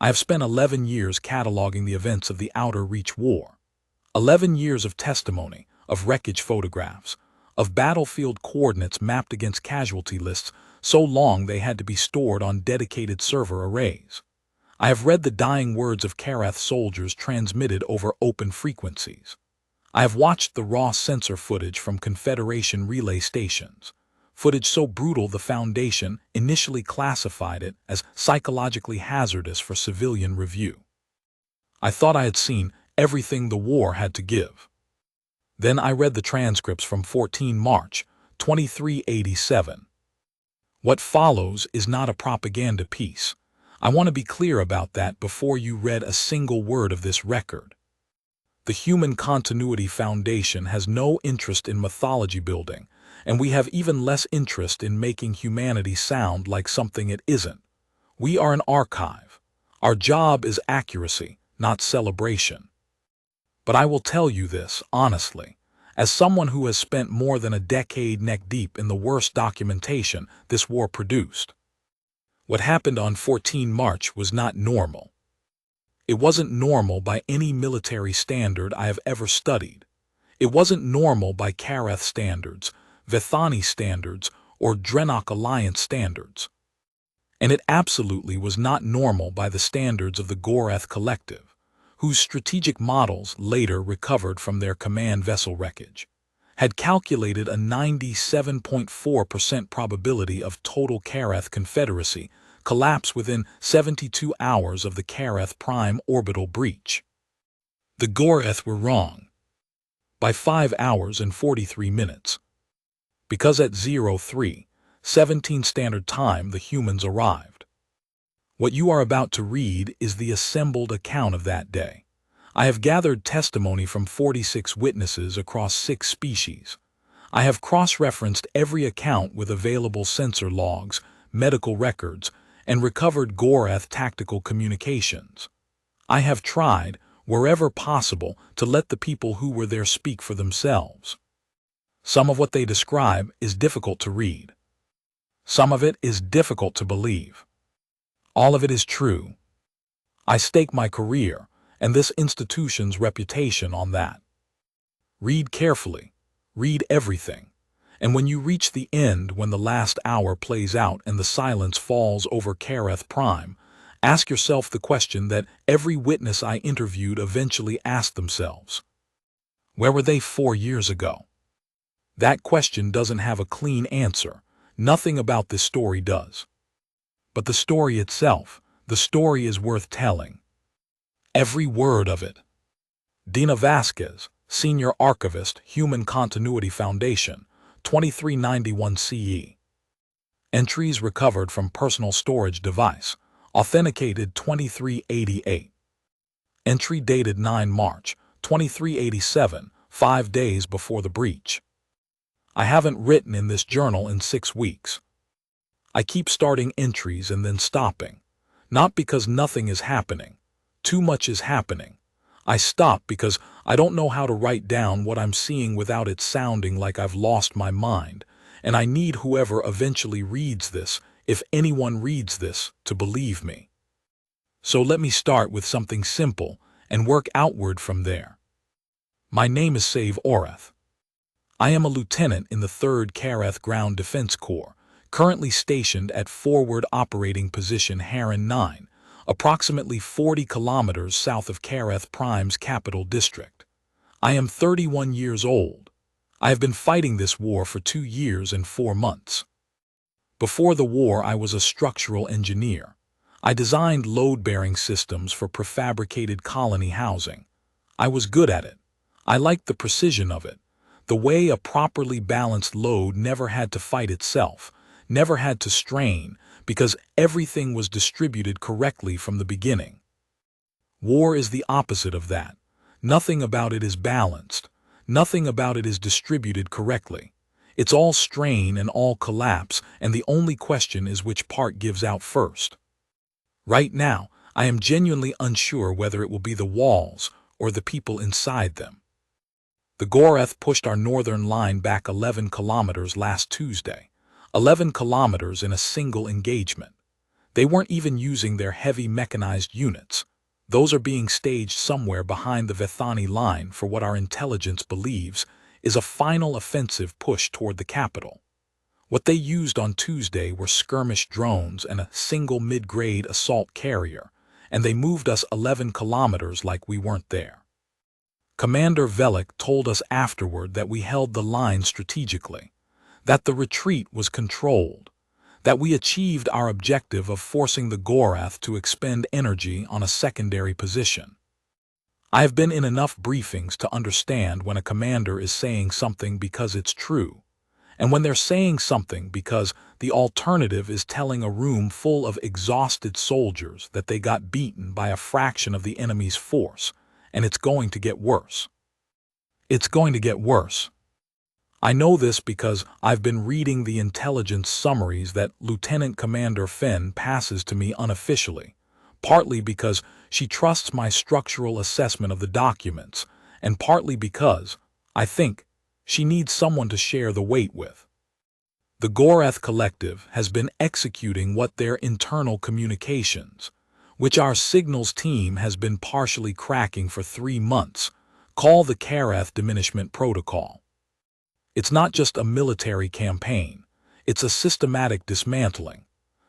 I have spent 11 years cataloging the events of the Outer Reach War. 11 years of testimony, of wreckage photographs, of battlefield coordinates mapped against casualty lists so long they had to be stored on dedicated server arrays. I have read the dying words of Karath soldiers transmitted over open frequencies. I have watched the raw sensor footage from Confederation relay stations, footage so brutal the Foundation initially classified it as psychologically hazardous for civilian review. I thought I had seen everything the war had to give. Then I read the transcripts from 14 March, 2387. What follows is not a propaganda piece. I want to be clear about that before you read a single word of this record. The Human Continuity Foundation has no interest in mythology building, and we have even less interest in making humanity sound like something it isn't. We are an archive. Our job is accuracy, not celebration. But I will tell you this, honestly, as someone who has spent more than a decade neck-deep in the worst documentation this war produced. What happened on 14 March was not normal. It wasn't normal by any military standard I have ever studied. It wasn't normal by Karath standards, Vethani standards, or Drenok Alliance standards. And it absolutely was not normal by the standards of the Gorath Collective, whose strategic models, later recovered from their command vessel wreckage, had calculated a 97.4% probability of total Karath Confederacy collapse within 72 hours of the Karath Prime orbital breach. The Gorath were wrong. By 5 hours and 43 minutes. Because at 03:17 Standard Time the humans arrived. What you are about to read is the assembled account of that day. I have gathered testimony from 46 witnesses across 6 species. I have cross-referenced every account with available sensor logs, medical records, and recovered Gorath tactical communications. I have tried, wherever possible, to let the people who were there speak for themselves. Some of what they describe is difficult to read. Some of it is difficult to believe. All of it is true. I stake my career and this institution's reputation on that. Read carefully. Read everything. And when you reach the end, when the last hour plays out and the silence falls over Karath Prime, ask yourself the question that every witness I interviewed eventually asked themselves. Where were they 4 years ago? That question doesn't have a clean answer. Nothing about this story does. But the story itself, the story is worth telling. Every word of it. Dina Vasquez, Senior Archivist, Human Continuity Foundation, 2391 CE. Entries recovered from personal storage device, authenticated 2388. Entry dated 9 March, 2387, 5 days before the breach. I haven't written in this journal in 6 weeks. I keep starting entries and then stopping. Not because nothing is happening. Too much is happening. I stop because I don't know how to write down what I'm seeing without it sounding like I've lost my mind, and I need whoever eventually reads this, if anyone reads this, to believe me. So let me start with something simple and work outward from there. My name is Save Orath. I am a lieutenant in the 3rd Karath Ground Defense Corps, currently stationed at Forward Operating Position Heron 9, approximately 40 kilometers south of Karath Prime's capital district. I am 31 years old. I have been fighting this war for 2 years and 4 months. Before the war, I was a structural engineer. I designed load-bearing systems for prefabricated colony housing. I was good at it. I liked the precision of it, the way a properly balanced load never had to fight itself, never had to strain, because everything was distributed correctly from the beginning. War is the opposite of that. Nothing about it is balanced. Nothing about it is distributed correctly. It's all strain and all collapse, and the only question is which part gives out first. Right now, I am genuinely unsure whether it will be the walls or the people inside them. The Gorath pushed our northern line back 11 kilometers last Tuesday. 11 kilometers in a single engagement. They weren't even using their heavy mechanized units. Those are being staged somewhere behind the Vethani line for what our intelligence believes is a final offensive push toward the capital. What they used on Tuesday were skirmish drones and a single mid-grade assault carrier, and they moved us 11 kilometers like we weren't there. Commander Velik told us afterward that we held the line strategically, that the retreat was controlled, that we achieved our objective of forcing the Gorath to expend energy on a secondary position. I have been in enough briefings to understand when a commander is saying something because it's true, and when they're saying something because the alternative is telling a room full of exhausted soldiers that they got beaten by a fraction of the enemy's force, and it's going to get worse. It's going to get worse. I know this because I've been reading the intelligence summaries that Lieutenant Commander Fenn passes to me unofficially, partly because she trusts my structural assessment of the documents, and partly because, I think, she needs someone to share the weight with. The Gorath Collective has been executing what their internal communications, which our signals team has been partially cracking for 3 months, call the Karath Diminishment Protocol. It's not just a military campaign, it's a systematic dismantling.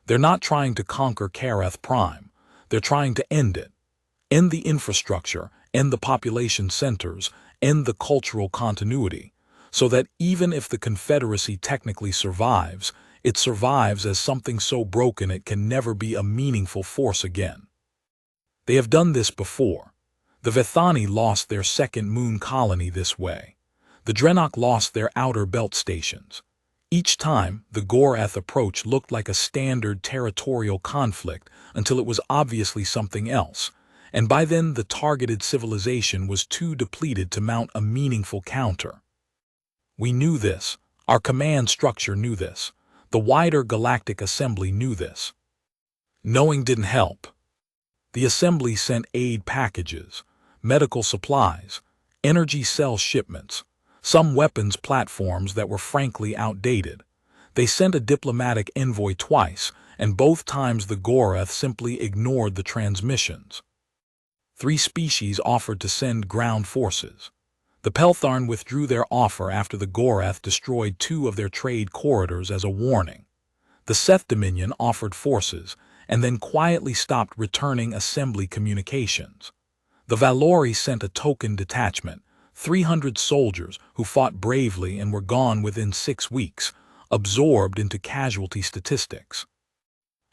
They're not trying to conquer Karath Prime, they're trying to end it. End the infrastructure, end the population centers, end the cultural continuity, so that even if the Confederacy technically survives, it survives as something so broken it can never be a meaningful force again. They have done this before. The Vethani lost their second moon colony this way. The Drenok lost their outer belt stations. Each time, the Gorath approach looked like a standard territorial conflict until it was obviously something else, and by then the targeted civilization was too depleted to mount a meaningful counter. We knew this. Our command structure knew this. The wider Galactic Assembly knew this. Knowing didn't help. The Assembly sent aid packages, medical supplies, energy cell shipments, some weapons platforms that were frankly outdated. They sent a diplomatic envoy twice, and both times the Gorath simply ignored the transmissions. 3 species offered to send ground forces. The Peltharn withdrew their offer after the Gorath destroyed 2 of their trade corridors as a warning. The Seth Dominion offered forces, and then quietly stopped returning assembly communications. The Valori sent a token detachment, 300 soldiers who fought bravely and were gone within 6 weeks, absorbed into casualty statistics.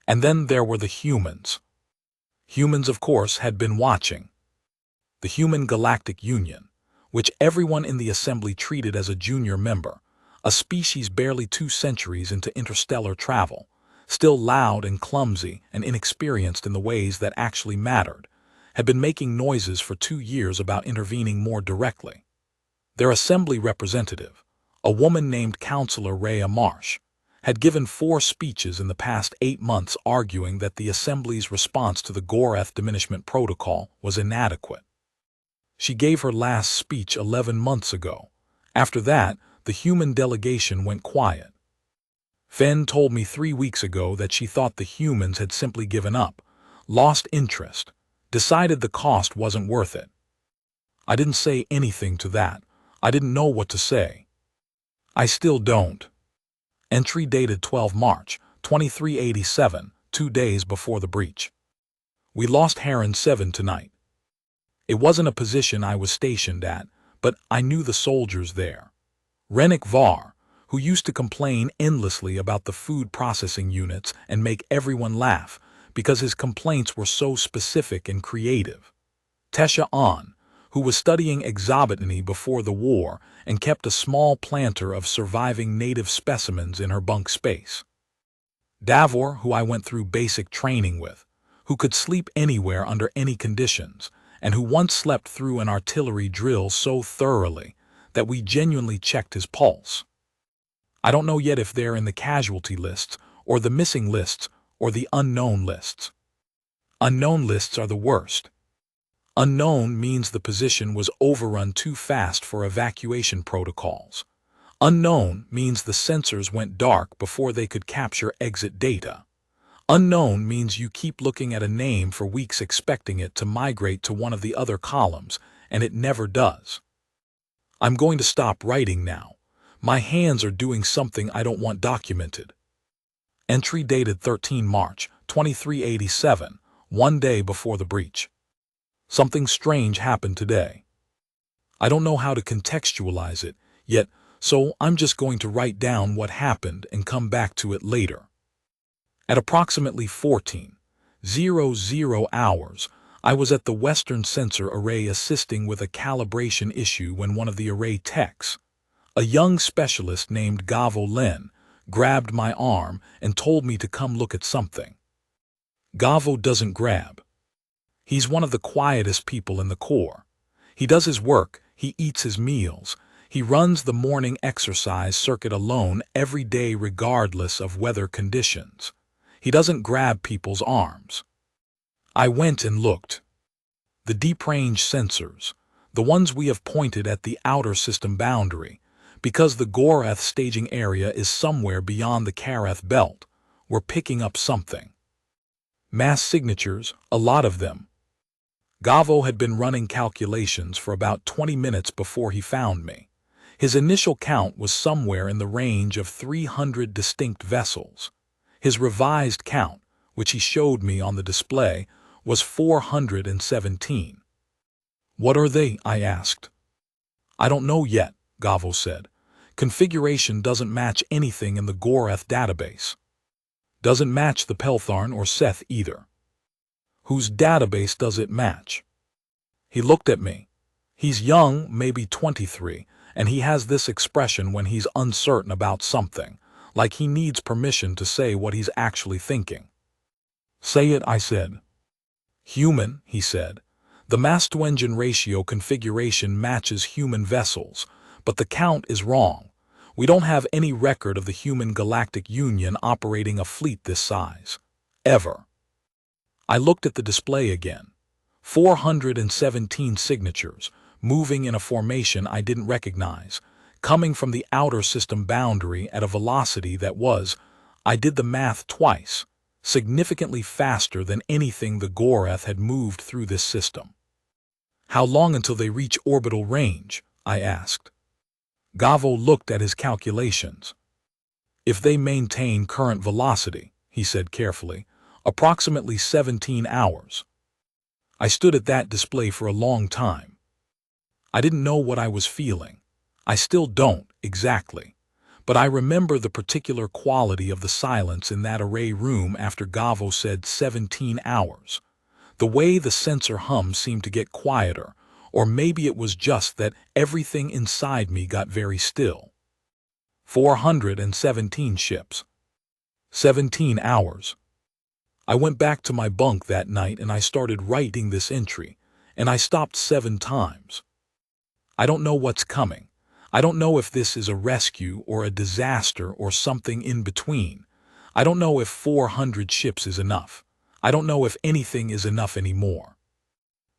And then there were the humans. Humans, of course, had been watching. The Human Galactic Union, which everyone in the assembly treated as a junior member, a species barely 2 centuries into interstellar travel, still loud and clumsy and inexperienced in the ways that actually mattered, had been making noises for 2 years about intervening more directly. Their assembly representative, a woman named Counselor Rhea Marsh, had given 4 speeches in the past 8 months arguing that the assembly's response to the Gorath Diminishment Protocol was inadequate. She gave her last speech 11 months ago. After that, the human delegation went quiet. Fenn told me 3 weeks ago that she thought the humans had simply given up, lost interest, decided the cost wasn't worth it. I didn't say anything to that. I didn't know what to say. I still don't. Entry dated 12 March, 2387, 2 days before the breach. We lost Heron 7 tonight. It wasn't a position I was stationed at, but I knew the soldiers there. Rennick Var, who used to complain endlessly about the food processing units and make everyone laugh because his complaints were so specific and creative. Tesha An, who was studying exobotany before the war and kept a small planter of surviving native specimens in her bunk space. Davor, who I went through basic training with, who could sleep anywhere under any conditions, and who once slept through an artillery drill so thoroughly that we genuinely checked his pulse. I don't know yet if they're in the casualty lists, or the missing lists, or the unknown lists. Unknown lists are the worst. Unknown means the position was overrun too fast for evacuation protocols. Unknown means the sensors went dark before they could capture exit data. Unknown means you keep looking at a name for weeks expecting it to migrate to one of the other columns, and it never does. I'm going to stop writing now. My hands are doing something I don't want documented. Entry dated 13 March, 2387, one day before the breach. Something strange happened today. I don't know how to contextualize it yet, so I'm just going to write down what happened and come back to it later. At approximately 14:00 hours, I was at the Western Sensor Array assisting with a calibration issue when one of the array techs, a young specialist named Gavo Len, grabbed my arm and told me to come look at something. Gavo doesn't grab. He's one of the quietest people in the Corps. He does his work, he eats his meals, he runs the morning exercise circuit alone every day regardless of weather conditions. He doesn't grab people's arms. I went and looked. The deep-range sensors, the ones we have pointed at the outer system boundary, because the Gorath staging area is somewhere beyond the Karath belt, were picking up something. Mass signatures, a lot of them. Gavo had been running calculations for about 20 minutes before he found me. His initial count was somewhere in the range of 300 distinct vessels. His revised count, which he showed me on the display, was 417. What are they? I asked. I don't know yet, Gavo said. Configuration doesn't match anything in the Gorath database. Doesn't match the Peltharn or Seth either. Whose database does it match? He looked at me. He's young, maybe 23, and he has this expression when he's uncertain about something, like he needs permission to say what he's actually thinking. Say it, I said. Human, he said. The mass-to-engine ratio configuration matches human vessels, but the count is wrong. We don't have any record of the Human Galactic Union operating a fleet this size. Ever. I looked at the display again. 417 signatures, moving in a formation I didn't recognize, coming from the outer system boundary at a velocity that was, I did the math twice, significantly faster than anything the Gorath had moved through this system. How long until they reach orbital range? I asked. Gavo looked at his calculations. If they maintain current velocity, he said carefully, approximately 17 hours. I stood at that display for a long time. I didn't know what I was feeling. I still don't, exactly. But I remember the particular quality of the silence in that array room after Gavo said 17 hours. The way the sensor hum seemed to get quieter, or maybe it was just that everything inside me got very still. 417 ships. 17 hours. I went back to my bunk that night and I started writing this entry, and I stopped 7 times. I don't know what's coming. I don't know if this is a rescue or a disaster or something in between. I don't know if 400 ships is enough. I don't know if anything is enough anymore.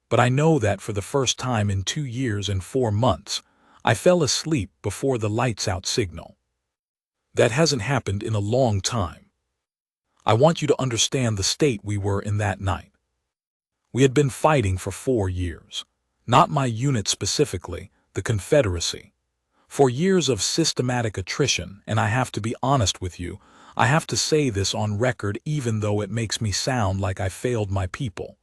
But I know that for the first time in 2 years and 4 months, I fell asleep before the lights out signal. That hasn't happened in a long time. I want you to understand the state we were in that night. We had been fighting for 4 years. Not my unit specifically, the Confederacy. 4 years of systematic attrition, and I have to be honest with you, I have to say this on record even though it makes me sound like I failed my people.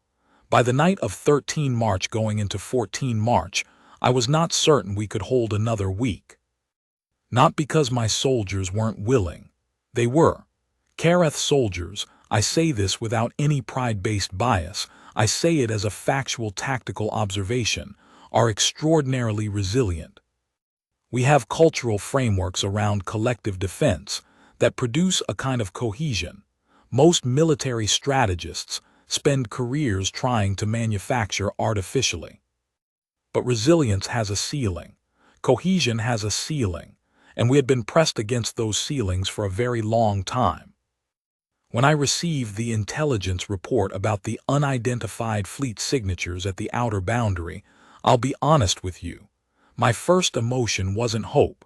By the night of 13 March going into 14 March, I was not certain we could hold another week. Not because my soldiers weren't willing. They were. Karath soldiers, I say this without any pride-based bias, I say it as a factual tactical observation, are extraordinarily resilient. We have cultural frameworks around collective defense that produce a kind of cohesion. Most military strategists spend careers trying to manufacture artificially. But resilience has a ceiling. Cohesion has a ceiling, and we had been pressed against those ceilings for a very long time. When I received the intelligence report about the unidentified fleet signatures at the outer boundary, I'll be honest with you. My first emotion wasn't hope.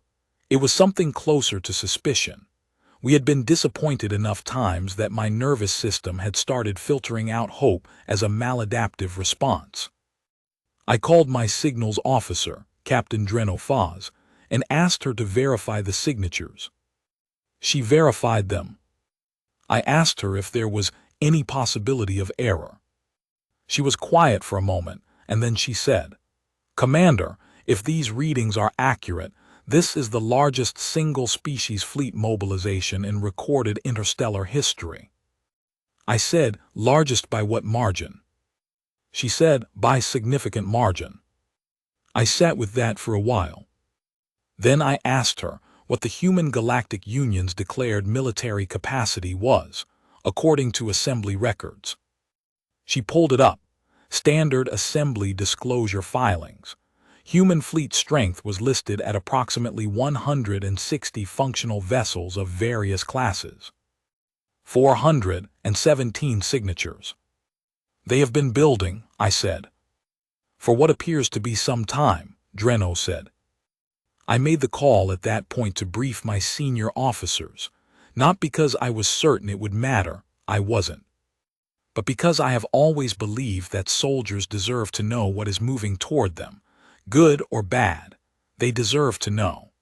It was something closer to suspicion. We had been disappointed enough times that my nervous system had started filtering out hope as a maladaptive response. I called my signals officer, Captain Dreno Foz, and asked her to verify the signatures. She verified them. I asked her if there was any possibility of error. She was quiet for a moment, and then she said, "Commander, if these readings are accurate, this is the largest single-species fleet mobilization in recorded interstellar history." I said, "Largest by what margin?" She said, "By significant margin." I sat with that for a while. Then I asked her what the Human Galactic Union's declared military capacity was, according to Assembly records. She pulled it up. Standard Assembly disclosure filings. Human fleet strength was listed at approximately 160 functional vessels of various classes. 417 signatures. "They have been building," I said. "For what appears to be some time," Dreno said. I made the call at that point to brief my senior officers, not because I was certain it would matter, I wasn't, but because I have always believed that soldiers deserve to know what is moving toward them, good or bad. They deserve to know.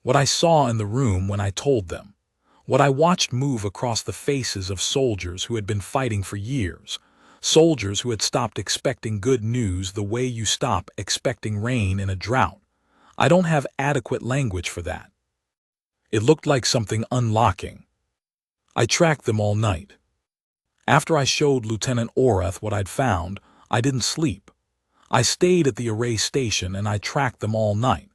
What I saw in the room when I told them, what I watched move across the faces of soldiers who had been fighting for years, soldiers who had stopped expecting good news the way you stop expecting rain in a drought. I don't have adequate language for that. It looked like something unlocking. I tracked them all night. After I showed Lieutenant Orath what I'd found, I didn't sleep. I stayed at the array station and I tracked them all night.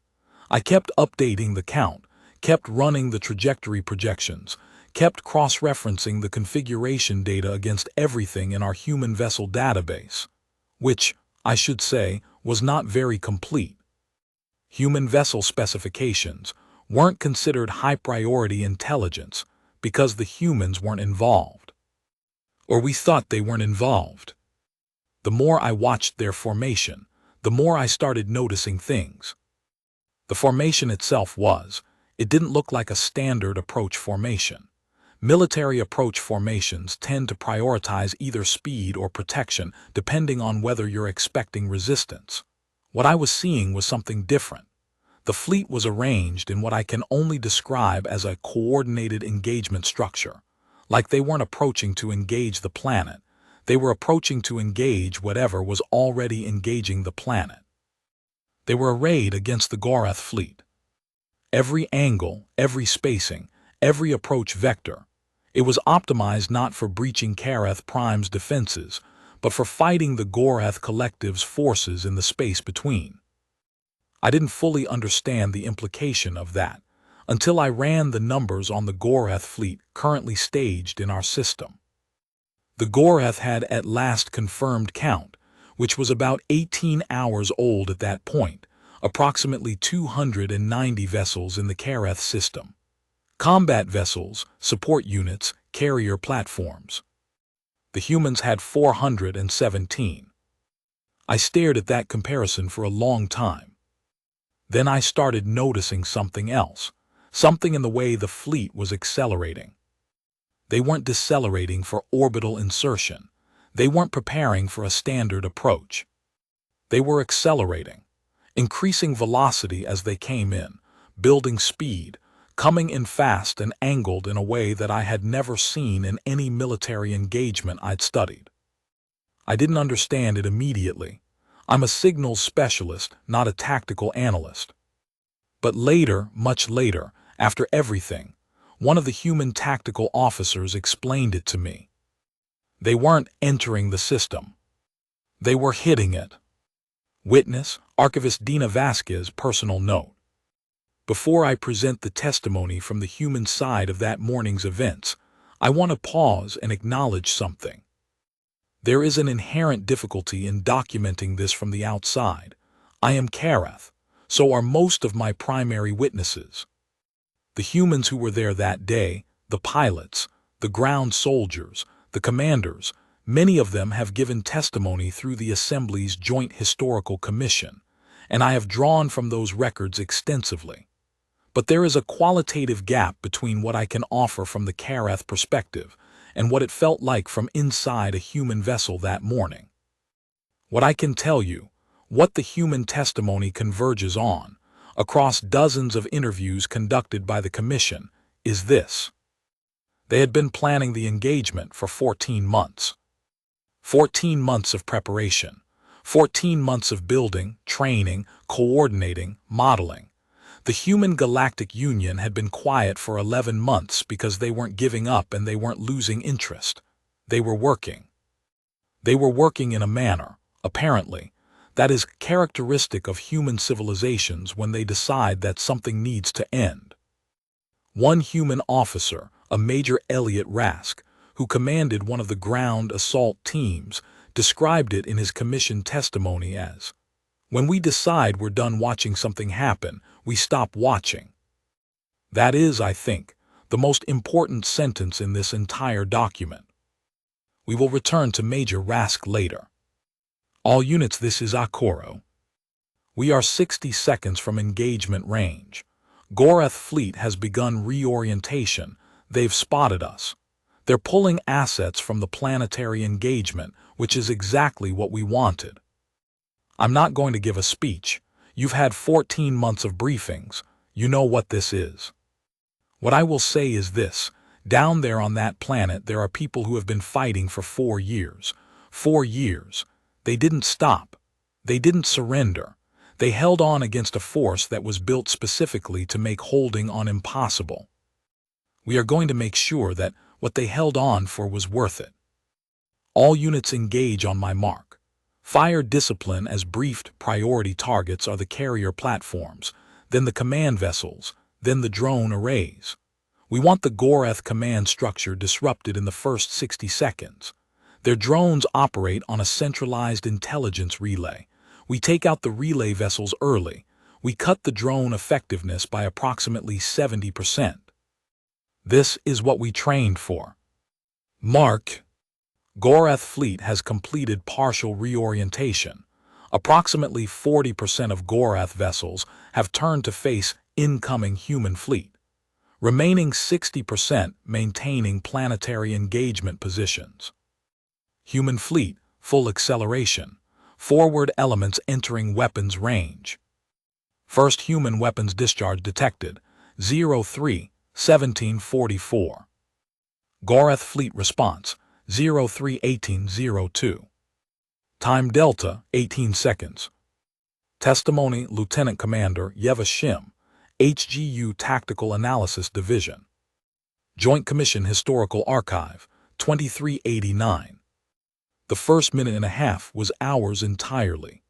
I kept updating the count, kept running the trajectory projections, kept cross-referencing the configuration data against everything in our human vessel database, which, I should say, was not very complete. Human vessel specifications weren't considered high-priority intelligence because the humans weren't involved. Or we thought they weren't involved. The more I watched their formation, the more I started noticing things. The formation itself it didn't look like a standard approach formation. Military approach formations tend to prioritize either speed or protection depending on whether you're expecting resistance. What I was seeing was something different. The fleet was arranged in what I can only describe as a coordinated engagement structure. Like they weren't approaching to engage the planet, they were approaching to engage whatever was already engaging the planet. They were arrayed against the Gorath fleet. Every angle, every spacing, every approach vector. It was optimized not for breaching Karath Prime's defenses, but for fighting the Gorath Collective's forces in the space between. I didn't fully understand the implication of that until I ran the numbers on the Gorath fleet currently staged in our system. The Gorath had at last confirmed count, which was about 18 hours old at that point, approximately 290 vessels in the Karath system. Combat vessels, support units, carrier platforms. The humans had 417. I stared at that comparison for a long time. Then I started noticing something else, something in the way the fleet was accelerating. They weren't decelerating for orbital insertion. They weren't preparing for a standard approach. They were accelerating, increasing velocity as they came in, building speed, coming in fast and angled in a way that I had never seen in any military engagement I'd studied. I didn't understand it immediately. I'm a signals specialist, not a tactical analyst. But later, much later, after everything, one of the human tactical officers explained it to me. They weren't entering the system. They were hitting it. Witness, Archivist Dina Vasquez, personal note. Before I present the testimony from the human side of that morning's events, I want to pause and acknowledge something. There is an inherent difficulty in documenting this from the outside. I am Karath, so are most of my primary witnesses. The humans who were there that day, the pilots, the ground soldiers, the commanders, many of them have given testimony through the Assembly's Joint Historical Commission, and I have drawn from those records extensively. But there is a qualitative gap between what I can offer from the Kareth perspective and what it felt like from inside a human vessel that morning. What I can tell you, what the human testimony converges on, across dozens of interviews conducted by the Commission, is this. They had been planning the engagement for 14 months. 14 months of preparation. 14 months of building, training, coordinating, modeling. The Human Galactic Union had been quiet for 11 months because they weren't giving up and they weren't losing interest. They were working. They were working in a manner, apparently, that is characteristic of human civilizations when they decide that something needs to end. One human officer, a Major Elliot Rask, who commanded one of the ground assault teams, described it in his commission testimony as, "When we decide we're done watching something happen, we stop watching." That is, I think, the most important sentence in this entire document. We will return to Major Rask later. All units, this is Akoro. We are 60 seconds from engagement range. Goreth fleet has begun reorientation. They've spotted us. They're pulling assets from the planetary engagement, which is exactly what we wanted. I'm not going to give a speech. You've had 14 months of briefings. You know what this is. What I will say is this. Down there on that planet, there are people who have been fighting for 4 years. 4 years. They didn't stop. They didn't surrender. They held on against a force that was built specifically to make holding on impossible. We are going to make sure that what they held on for was worth it. All units engage on my mark. Fire discipline as briefed. Priority targets are the carrier platforms, then the command vessels, then the drone arrays. We want the Goreth command structure disrupted in the first 60 seconds. Their drones operate on a centralized intelligence relay. We take out the relay vessels early. We cut the drone effectiveness by approximately 70%. This is what we trained for. Mark. Goreth fleet has completed partial reorientation. Approximately 40% of Goreth vessels have turned to face incoming human fleet. Remaining 60% maintaining planetary engagement positions. Human fleet, full acceleration. Forward elements entering weapons range. First human weapons discharge detected. 03-1744. Goreth fleet response. 03-1802. Time delta, 18 seconds. Testimony Lieutenant Commander Yeva Shim, HGU Tactical Analysis Division. Joint Commission Historical Archive, 2389. The first minute and a half was ours entirely.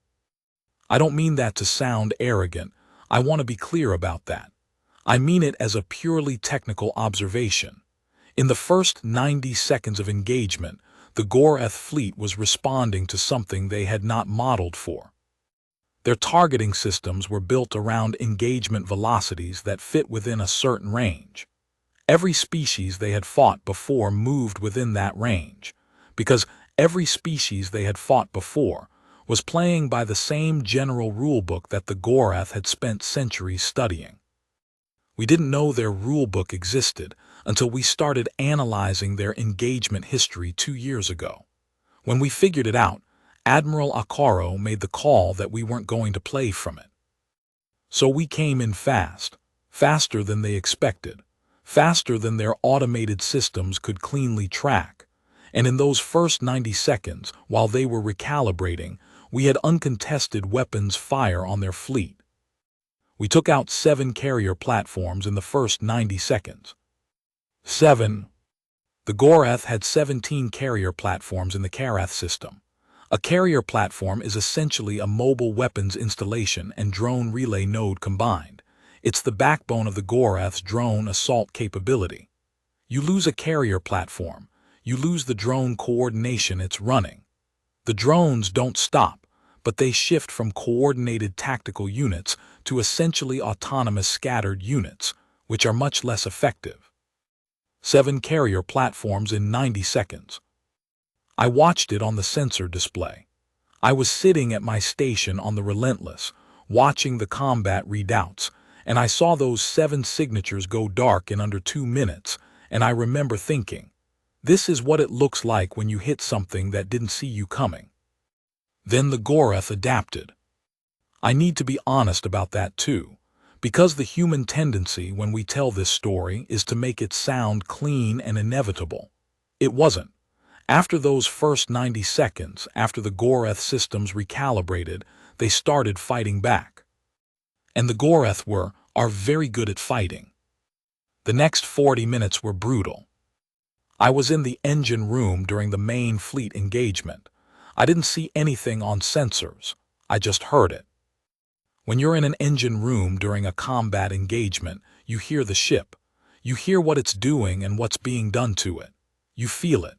I don't mean that to sound arrogant. I want to be clear about that. I mean it as a purely technical observation. In the first 90 seconds of engagement, the Goreth fleet was responding to something they had not modeled for. Their targeting systems were built around engagement velocities that fit within a certain range. Every species they had fought before moved within that range, because every species they had fought before was playing by the same general rulebook that the Goreth had spent centuries studying. We didn't know their rulebook existed until we started analyzing their engagement history 2 years ago. When we figured it out, Admiral Akaro made the call that we weren't going to play from it. So we came in fast, faster than they expected, faster than their automated systems could cleanly track. And in those first 90 seconds, while they were recalibrating, we had uncontested weapons fire on their fleet. We took out 7 carrier platforms in the first 90 seconds. 7. The Goreth had 17 carrier platforms in the Kareth system. A carrier platform is essentially a mobile weapons installation and drone relay node combined. It's the backbone of the Goreth's drone assault capability. You lose a carrier platform, you lose the drone coordination it's running. The drones don't stop, but they shift from coordinated tactical units to essentially autonomous scattered units, which are much less effective. 7 carrier platforms in 90 seconds. I watched it on the sensor display. I was sitting at my station on the Relentless, watching the combat readouts, and I saw those 7 signatures go dark in under 2 minutes, and I remember thinking, this is what it looks like when you hit something that didn't see you coming. Then the Goreth adapted. I need to be honest about that too, because the human tendency when we tell this story is to make it sound clean and inevitable. It wasn't. After those first 90 seconds, after the Goreth systems recalibrated, they started fighting back. And the Goreth are very good at fighting. The next 40 minutes were brutal. I was in the engine room during the main fleet engagement. I didn't see anything on sensors. I just heard it. When you're in an engine room during a combat engagement, you hear the ship. You hear what it's doing and what's being done to it. You feel it.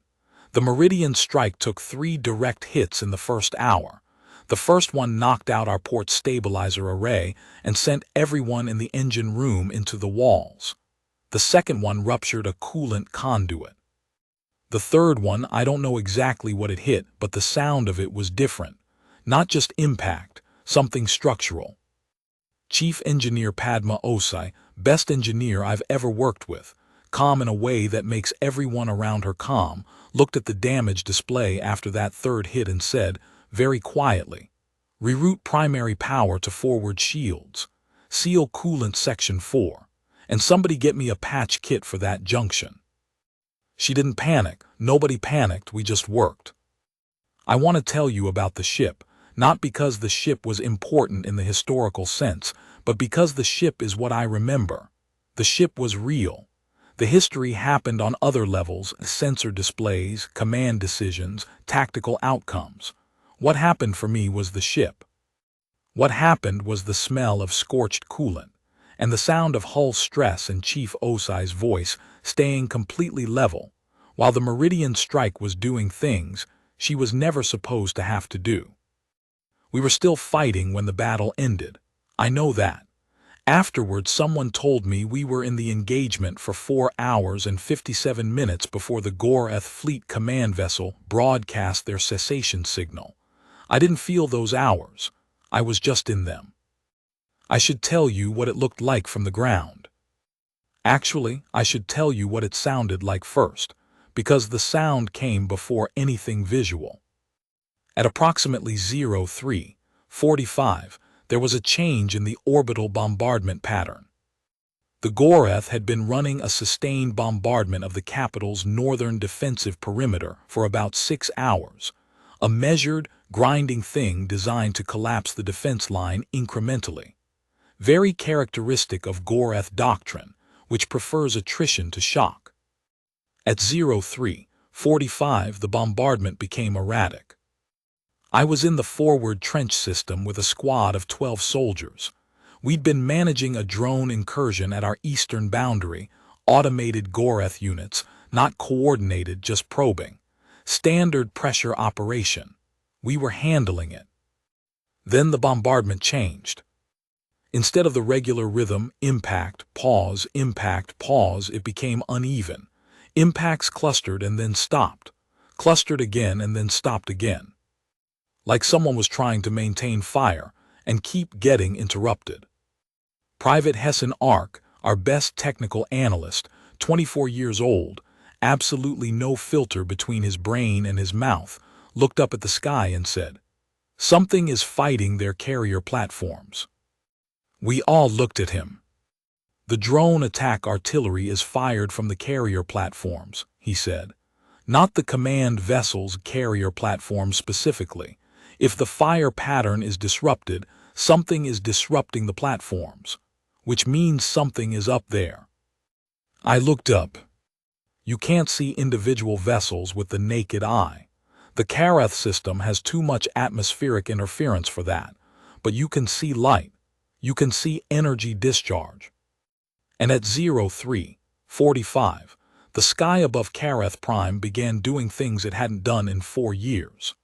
The Meridian strike took 3 direct hits in the first hour. The first one knocked out our port stabilizer array and sent everyone in the engine room into the walls. The second one ruptured a coolant conduit. The third one, I don't know exactly what it hit, but the sound of it was different. Not just impact, something structural. Chief Engineer Padma Osai, best engineer I've ever worked with, calm in a way that makes everyone around her calm, looked at the damage display after that third hit and said, very quietly, reroute primary power to forward shields, seal coolant section 4, and somebody get me a patch kit for that junction. She didn't panic, nobody panicked, we just worked. I want to tell you about the ship, not because the ship was important in the historical sense, but because the ship is what I remember. The ship was real. The history happened on other levels, sensor displays, command decisions, tactical outcomes. What happened for me was the ship. What happened was the smell of scorched coolant, and the sound of hull stress and Chief Osai's voice staying completely level, while the Meridian strike was doing things she was never supposed to have to do. We were still fighting when the battle ended. I know that. Afterwards, someone told me we were in the engagement for 4 hours and 57 minutes before the Goreth Fleet Command Vessel broadcast their cessation signal. I didn't feel those hours. I was just in them. I should tell you what it looked like from the ground. Actually, I should tell you what it sounded like first, because the sound came before anything visual. At approximately 03:45, there was a change in the orbital bombardment pattern. The Goreth had been running a sustained bombardment of the capital's northern defensive perimeter for about 6 hours, a measured, grinding thing designed to collapse the defense line incrementally. Very characteristic of Goreth doctrine, which prefers attrition to shock. At 03:45, the bombardment became erratic. I was in the forward trench system with a squad of 12 soldiers. We'd been managing a drone incursion at our eastern boundary, automated Goreth units, not coordinated, just probing. Standard pressure operation. We were handling it. Then the bombardment changed. Instead of the regular rhythm, impact, pause, it became uneven. Impacts clustered and then stopped. Clustered again and then stopped again. Like someone was trying to maintain fire and keep getting interrupted. Private Hessen Ark, our best technical analyst, 24 years old, absolutely no filter between his brain and his mouth, looked up at the sky and said, "Something is fighting their carrier platforms." We all looked at him. "The drone attack artillery is fired from the carrier platforms," he said. "Not the command vessel's carrier platforms specifically. If the fire pattern is disrupted, something is disrupting the platforms, which means something is up there." I looked up. You can't see individual vessels with the naked eye. The Kareth system has too much atmospheric interference for that, but you can see light. You can see energy discharge. And at 03:45, the sky above Kareth Prime began doing things it hadn't done in 4 years.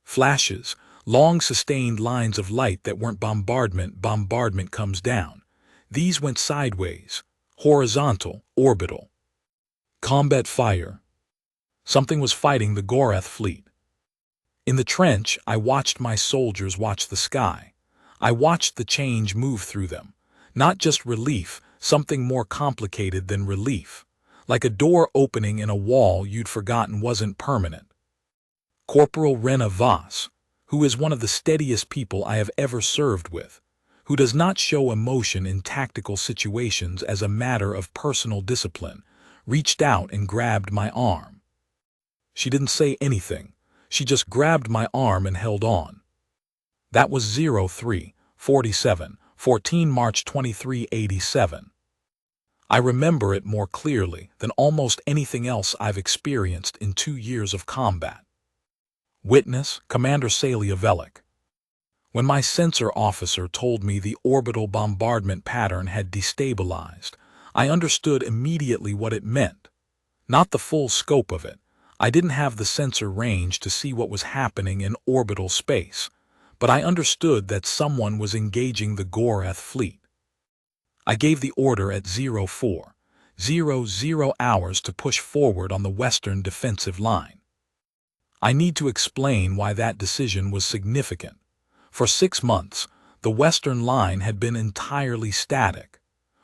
Flashes, long sustained lines of light that weren't bombardment comes down. These went sideways, horizontal, orbital. Combat fire. Something was fighting the Goreth fleet. In the trench, I watched my soldiers watch the sky. I watched the change move through them. Not just relief, something more complicated than relief. Like a door opening in a wall you'd forgotten wasn't permanent. Corporal Rena Voss, who is one of the steadiest people I have ever served with, who does not show emotion in tactical situations as a matter of personal discipline, reached out and grabbed my arm. She didn't say anything. She just grabbed my arm and held on. That was 03-47, 14 March 2387. I remember it more clearly than almost anything else I've experienced in 2 years of combat. Witness, Commander Celia Velik. When my sensor officer told me the orbital bombardment pattern had destabilized, I understood immediately what it meant. Not the full scope of it. I didn't have the sensor range to see what was happening in orbital space, but I understood that someone was engaging the Goreth fleet. I gave the order at 04:00 hours to push forward on the western defensive line. I need to explain why that decision was significant. For 6 months, the western line had been entirely static.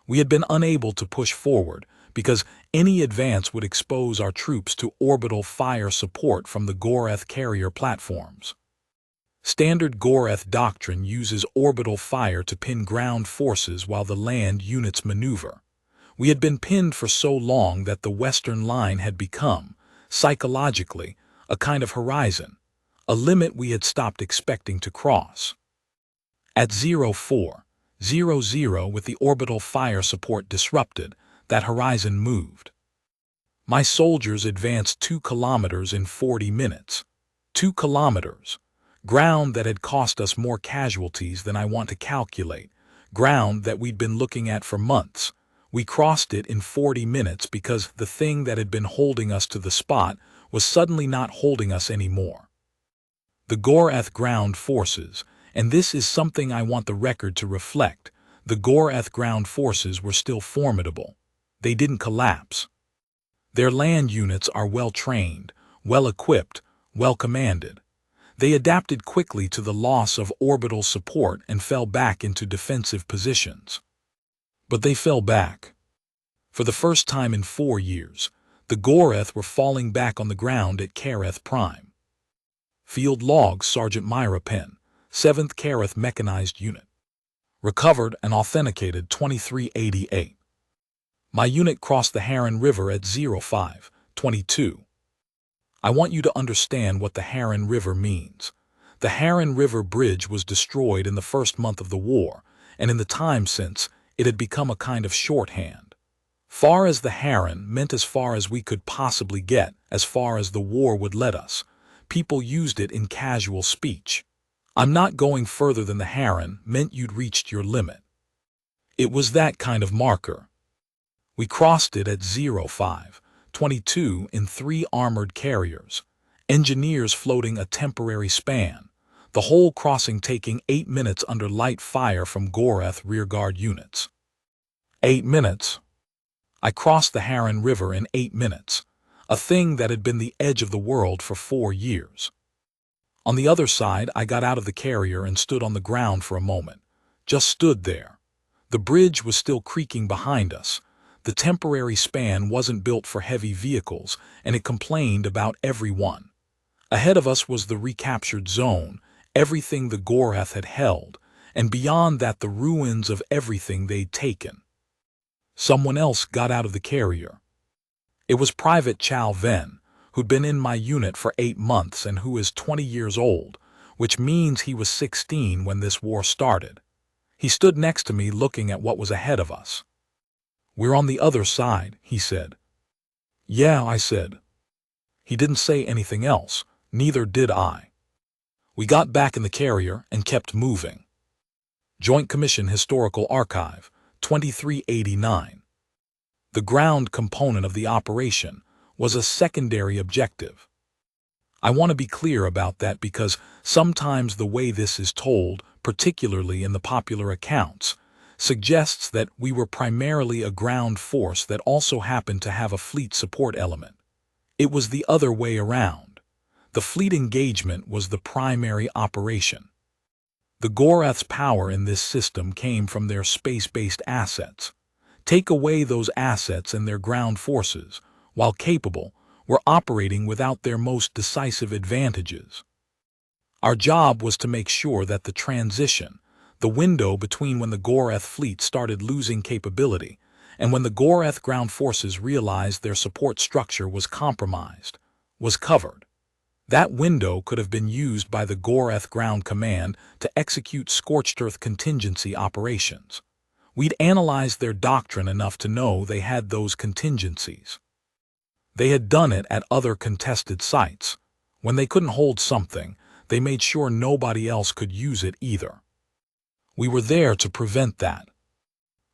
We had been unable to push forward because any advance would expose our troops to orbital fire support from the Goreth carrier platforms. Standard Goreth doctrine uses orbital fire to pin ground forces while the land units maneuver. We had been pinned for so long that the western line had become, psychologically, a kind of horizon, a limit we had stopped expecting to cross. At 04:00, with the orbital fire support disrupted, that horizon moved. My soldiers advanced 2 kilometers in 40 minutes. 2 kilometers. Ground that had cost us more casualties than I want to calculate. Ground that we'd been looking at for months. We crossed it in 40 minutes because the thing that had been holding us to the spot was suddenly not holding us anymore. The Goreth ground forces, and this is something I want the record to reflect, the Goreth ground forces were still formidable. They didn't collapse. Their land units are well-trained, well-equipped, well-commanded. They adapted quickly to the loss of orbital support and fell back into defensive positions. But they fell back. For the first time in 4 years, the Goreth were falling back on the ground at Kareth Prime. Field Log Sergeant Myra Penn, 7th Kareth Mechanized Unit. Recovered and authenticated 2388. My unit crossed the Heron River at 05:22. I want you to understand what the Heron River means. The Heron River Bridge was destroyed in the first month of the war, and in the time since, it had become a kind of shorthand. Far as the Heron meant as far as we could possibly get, as far as the war would let us. People used it in casual speech. I'm not going further than the Heron meant you'd reached your limit. It was that kind of marker. We crossed it at 05:22 in 3 armored carriers, engineers floating a temporary span, the whole crossing taking 8 minutes under light fire from Goreth rearguard units. 8 minutes. I crossed the Heron River in 8 minutes, a thing that had been the edge of the world for 4 years. On the other side, I got out of the carrier and stood on the ground for a moment. Just stood there. The bridge was still creaking behind us. The temporary span wasn't built for heavy vehicles, and it complained about everyone. Ahead of us was the recaptured zone, everything the Goreth had held, and beyond that the ruins of everything they'd taken. Someone else got out of the carrier. It was Private Chow Ven, who'd been in my unit for 8 months and who is 20 years old, which means he was 16 when this war started. He stood next to me looking at what was ahead of us. "We're on the other side," he said. "Yeah," I said. He didn't say anything else, neither did I. We got back in the carrier and kept moving. Joint Commission Historical Archive, 2389. The ground component of the operation was a secondary objective. I want to be clear about that because sometimes the way this is told, particularly in the popular accounts, suggests that we were primarily a ground force that also happened to have a fleet support element. It was the other way around. The fleet engagement was the primary operation. The Goreth's power in this system came from their space-based assets. Take away those assets and their ground forces, while capable, were operating without their most decisive advantages. Our job was to make sure that the transition, the window between when the Goreth fleet started losing capability and when the Goreth ground forces realized their support structure was compromised, was covered. That window could have been used by the Goreth Ground Command to execute scorched earth contingency operations. We'd analyzed their doctrine enough to know they had those contingencies. They had done it at other contested sites. When they couldn't hold something, they made sure nobody else could use it either. We were there to prevent that.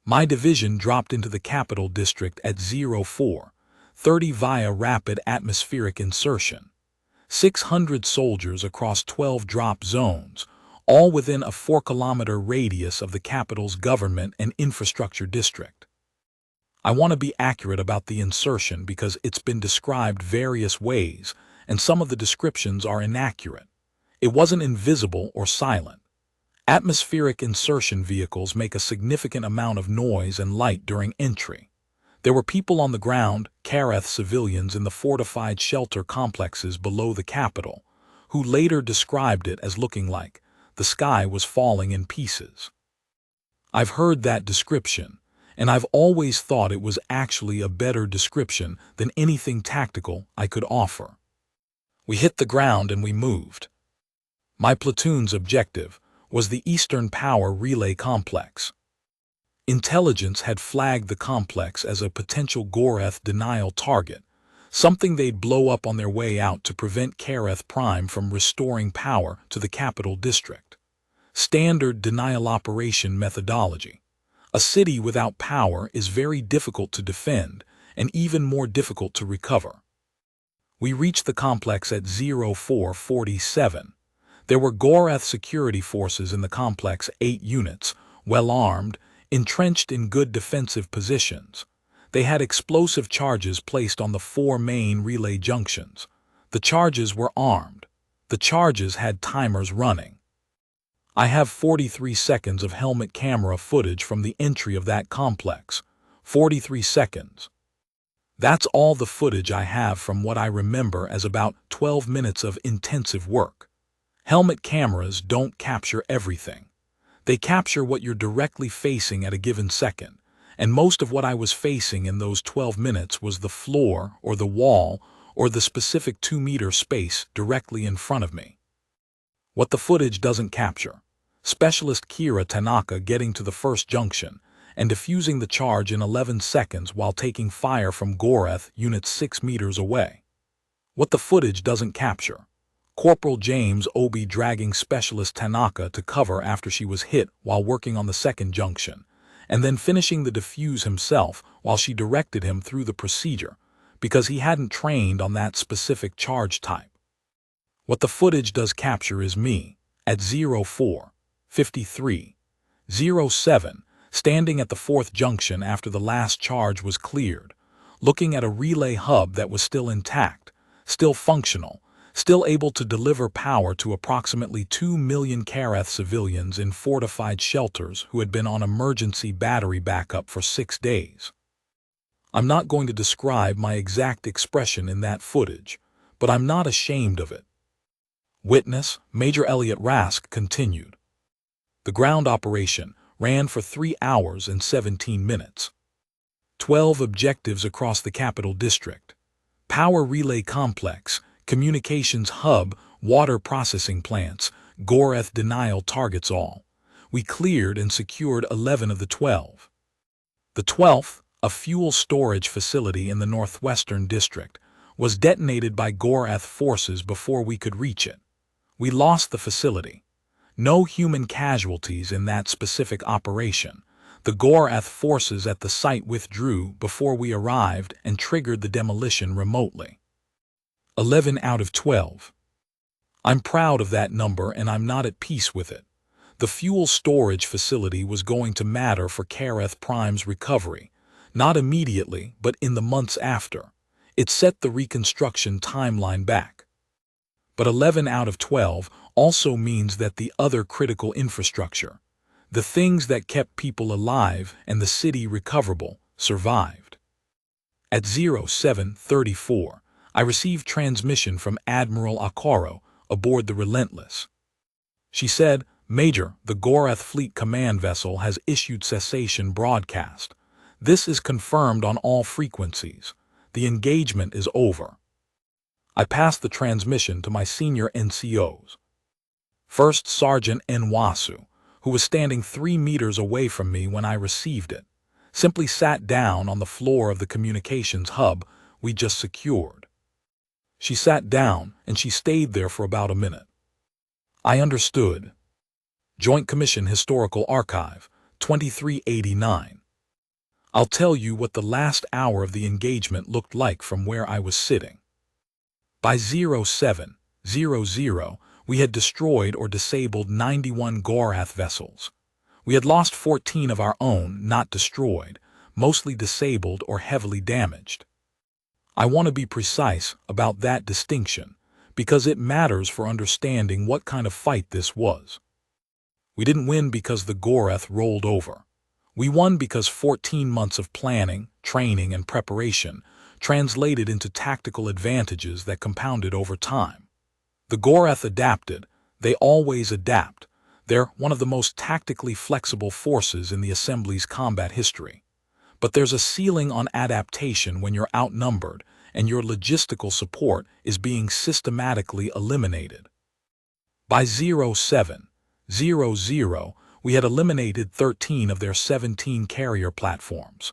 My division dropped into the capital district at 04:30 via rapid atmospheric insertion. 600 soldiers across 12 drop zones, all within a 4-kilometer radius of the capital's government and infrastructure district. I want to be accurate about the insertion because it's been described various ways, and some of the descriptions are inaccurate. It wasn't invisible or silent. Atmospheric insertion vehicles make a significant amount of noise and light during entry. There were people on the ground, Kareth civilians in the fortified shelter complexes below the capital, who later described it as looking like the sky was falling in pieces. I've heard that description, and I've always thought it was actually a better description than anything tactical I could offer. We hit the ground and we moved. My platoon's objective was the Eastern Power Relay Complex. Intelligence had flagged the complex as a potential Goreth denial target, something they'd blow up on their way out to prevent Kareth Prime from restoring power to the capital district. Standard denial operation methodology. A city without power is very difficult to defend and even more difficult to recover. We reached the complex at 04:47. There were Goreth security forces in the complex, 8 units, well armed, entrenched in good defensive positions. They had explosive charges placed on the 4 main relay junctions. The charges were armed. The charges had timers running. I have 43 seconds of helmet camera footage from the entry of that complex. 43 seconds. That's all the footage I have from what I remember as about 12 minutes of intensive work. Helmet cameras don't capture everything. They capture what you're directly facing at a given second, and most of what I was facing in those 12 minutes was the floor or the wall or the specific 2-meter space directly in front of me. What the footage doesn't capture: Specialist Kira Tanaka getting to the first junction and defusing the charge in 11 seconds while taking fire from Goreth units 6 meters away. What the footage doesn't capture: Corporal James Obi dragging Specialist Tanaka to cover after she was hit while working on the second junction, and then finishing the defuse himself while she directed him through the procedure, because he hadn't trained on that specific charge type. What the footage does capture is me, at 04:53:07, standing at the 4th junction after the last charge was cleared, looking at a relay hub that was still intact, still functional, still able to deliver power to approximately 2 million Kareth civilians in fortified shelters who had been on emergency battery backup for 6 days. I'm not going to describe my exact expression in that footage, but I'm not ashamed of it. Witness, Major Elliot Rask continued. The ground operation ran for 3 hours and 17 minutes. 12 objectives across the capital district. Power relay complex, communications hub, water processing plants, Goreth denial targets all. We cleared and secured 11 of the 12. The 12th, a fuel storage facility in the northwestern district, was detonated by Goreth forces before we could reach it. We lost the facility. No human casualties in that specific operation. The Goreth forces at the site withdrew before we arrived and triggered the demolition remotely. 11 out of 12. I'm proud of that number and I'm not at peace with it. The fuel storage facility was going to matter for Kareth Prime's recovery, not immediately but in the months after. It set the reconstruction timeline back. But 11 out of 12 also means that the other critical infrastructure, the things that kept people alive and the city recoverable, survived. At 0734, I received transmission from Admiral Akaro aboard the Relentless. She said, "Major, the Gorath Fleet Command Vessel has issued cessation broadcast. This is confirmed on all frequencies. The engagement is over." I passed the transmission to my senior NCOs. First Sergeant Nwasu, who was standing 3 meters away from me when I received it, simply sat down on the floor of the communications hub we just secured. She sat down and she stayed there for about a minute. I understood. Joint Commission Historical Archive, 2389. I'll tell you what the last hour of the engagement looked like from where I was sitting. By 0700, we had destroyed or disabled 91 Gorath vessels. We had lost 14 of our own, not destroyed, mostly disabled or heavily damaged. I want to be precise about that distinction, because it matters for understanding what kind of fight this was. We didn't win because the Gorath rolled over. We won because 14 months of planning, training, and preparation translated into tactical advantages that compounded over time. The Gorath adapted. They always adapt. They're one of the most tactically flexible forces in the Assembly's combat history. But there's a ceiling on adaptation when you're outnumbered and your logistical support is being systematically eliminated. By 0700, we had eliminated 13 of their 17 carrier platforms.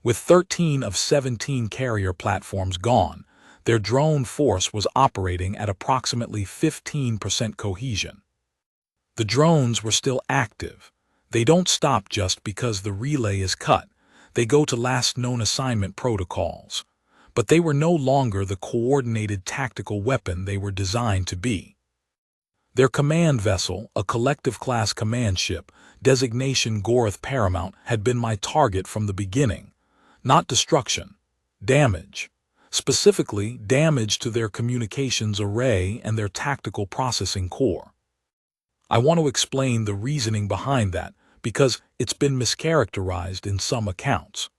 With 13 of 17 carrier platforms gone, their drone force was operating at approximately 15% cohesion. The drones were still active. They don't stop just because the relay is cut. They go to last known assignment protocols. But they were no longer the coordinated tactical weapon they were designed to be. Their command vessel, a collective-class command ship, designation Gorath Paramount, had been my target from the beginning. Not destruction, damage. Specifically, damage to their communications array and their tactical processing core. I want to explain the reasoning behind that, because it's been mischaracterized in some accounts.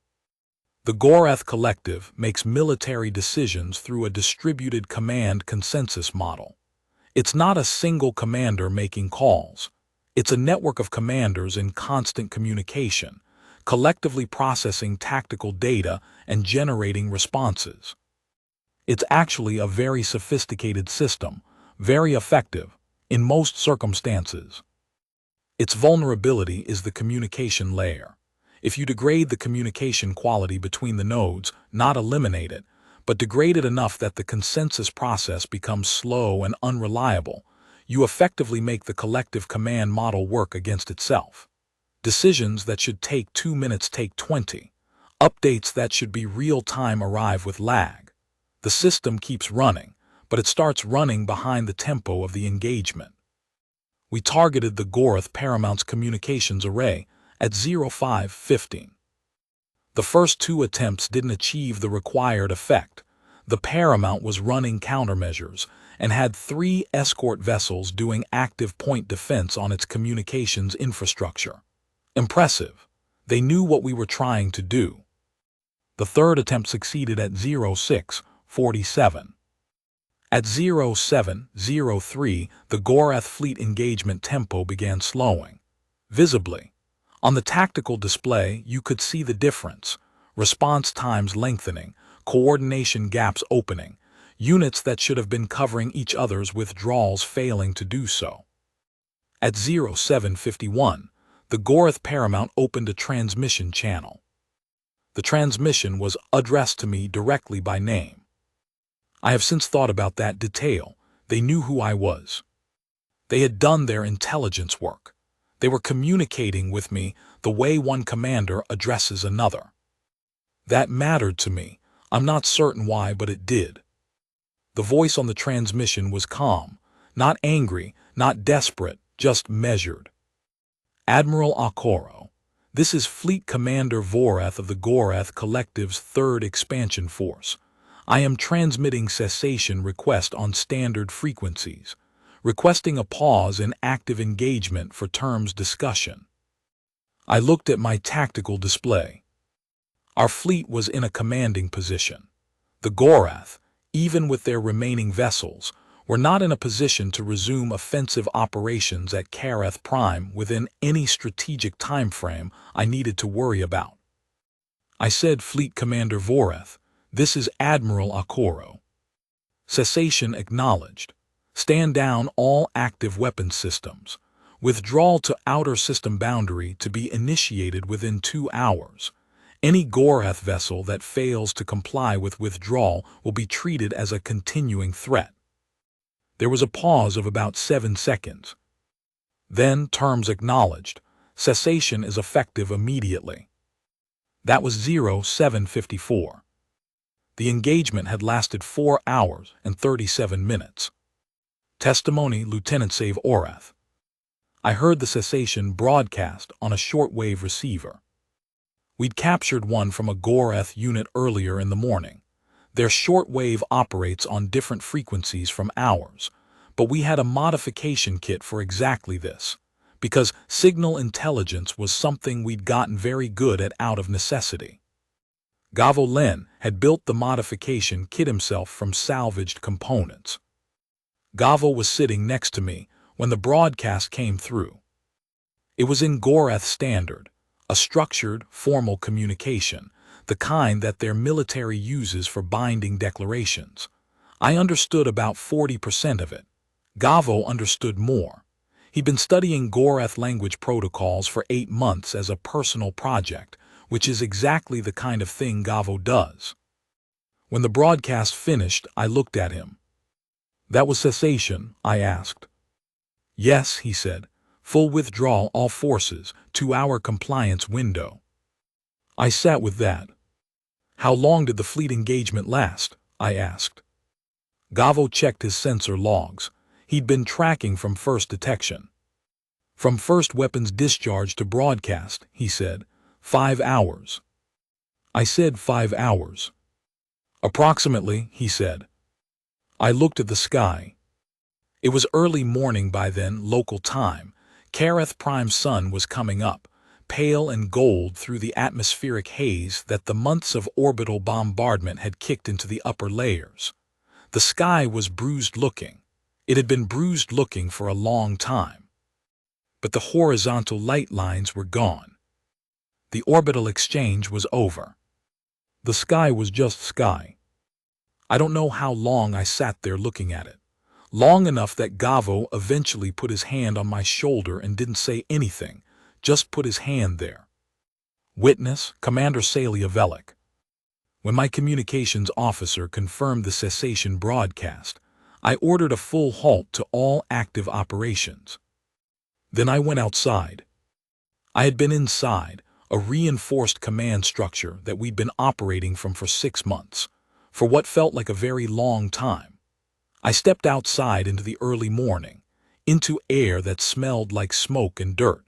The Gorath Collective makes military decisions through a distributed command consensus model. It's not a single commander making calls. It's a network of commanders in constant communication, collectively processing tactical data and generating responses. It's actually a very sophisticated system, very effective, in most circumstances. Its vulnerability is the communication layer. If you degrade the communication quality between the nodes, not eliminate it, but degrade it enough that the consensus process becomes slow and unreliable, you effectively make the collective command model work against itself. Decisions that should take 2 minutes take 20. Updates that should be real-time arrive with lag. The system keeps running, but it starts running behind the tempo of the engagement. We targeted the Gorath Paramount's communications array at 0515. The first 2 attempts didn't achieve the required effect. The Paramount was running countermeasures and had 3 escort vessels doing active point defense on its communications infrastructure. Impressive. They knew what we were trying to do. The third attempt succeeded at 0647. At 0703, the Gorath fleet engagement tempo began slowing. Visibly. On the tactical display, you could see the difference. Response times lengthening, coordination gaps opening, units that should have been covering each other's withdrawals failing to do so. At 0751, the Gorath Paramount opened a transmission channel. The transmission was addressed to me directly by name. I have since thought about that detail. They knew who I was. They had done their intelligence work. They were communicating with me the way one commander addresses another. That mattered to me. I'm not certain why, but it did. The voice on the transmission was calm, not angry, not desperate, just measured. Admiral Akoro, this is Fleet Commander Vorath of the Gorath Collective's 3rd Expansion Force. I am transmitting cessation request on standard frequencies. requesting a pause in active engagement for terms discussion. I looked at my tactical display. Our fleet was in a commanding position. The Gorath, even with their remaining vessels, were not in a position to resume offensive operations at Kareth Prime within any strategic timeframe I needed to worry about. I said, Fleet Commander Voreth, this is Admiral Akoro. Cessation acknowledged. Stand down all active weapons systems. Withdrawal to outer system boundary to be initiated within 2 hours. Any Gorath vessel that fails to comply with withdrawal will be treated as a continuing threat. There was a pause of about 7 seconds. Then, terms acknowledged. Cessation is effective immediately. That was 0754. The engagement had lasted 4 hours and 37 minutes. Testimony, Lieutenant Save Orath. I heard the cessation broadcast on a shortwave receiver. We'd captured one from a Gorath unit earlier in the morning. Their shortwave operates on different frequencies from ours, but we had a modification kit for exactly this, because signal intelligence was something we'd gotten very good at out of necessity. Gavo Len had built the modification kit himself from salvaged components. Gavo was sitting next to me when the broadcast came through. It was in Gorath Standard, a structured, formal communication, the kind that their military uses for binding declarations. I understood about 40% of it. Gavo understood more. He'd been studying Gorath language protocols for 8 months as a personal project, which is exactly the kind of thing Gavo does. When the broadcast finished, I looked at him. That was cessation, I asked. Yes, he said. Full withdrawal all forces, 2-hour compliance window. I sat with that. How long did the fleet engagement last? I asked. Gavo checked his sensor logs. He'd been tracking from first detection. From first weapons discharge to broadcast, he said, 5 hours. I said 5 hours. Approximately, he said. I looked at the sky. It was early morning by then, local time. Kareth Prime's sun was coming up, pale and gold through the atmospheric haze that the months of orbital bombardment had kicked into the upper layers. The sky was bruised looking. It had been bruised looking for a long time. But the horizontal light lines were gone. The orbital exchange was over. The sky was just sky. I don't know how long I sat there looking at it. Long enough that Gavo eventually put his hand on my shoulder and didn't say anything, just put his hand there. Witness, Commander Salia Velik. When my communications officer confirmed the cessation broadcast, I ordered a full halt to all active operations. Then I went outside. I had been inside, a reinforced command structure that we'd been operating from for 6 months, for what felt like a very long time. I stepped outside into the early morning, into air that smelled like smoke and dirt,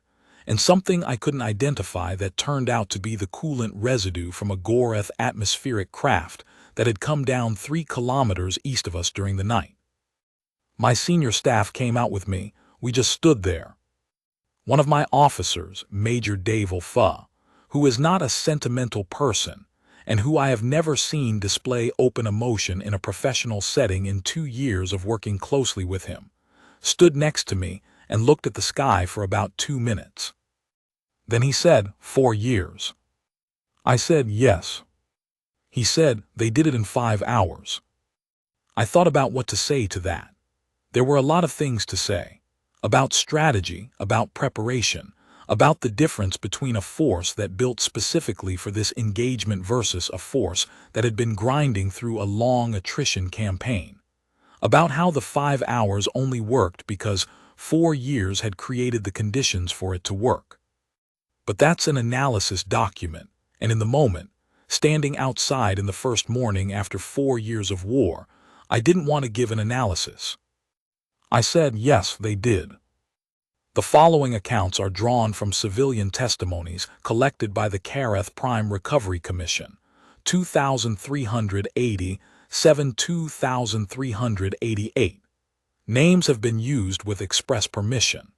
and something I couldn't identify that turned out to be the coolant residue from a Gorath atmospheric craft that had come down 3 kilometers east of us during the night. My senior staff came out with me. We just stood there. One of my officers, Major Dave Olfa, who is not a sentimental person, and who I have never seen display open emotion in a professional setting in 2 years of working closely with him, stood next to me and looked at the sky for about 2 minutes. Then he said, 4 years. I said, yes. He said, they did it in 5 hours. I thought about what to say to that. There were a lot of things to say. About strategy, about preparation, about the difference between a force that built specifically for this engagement versus a force that had been grinding through a long attrition campaign. About how the 5 hours only worked because 4 years had created the conditions for it to work. But that's an analysis document, and in the moment, standing outside in the first morning after 4 years of war, I didn't want to give an analysis. I said, yes, they did. The following accounts are drawn from civilian testimonies collected by the Kareth Prime Recovery Commission, 2380, 2388. Names have been used with express permission.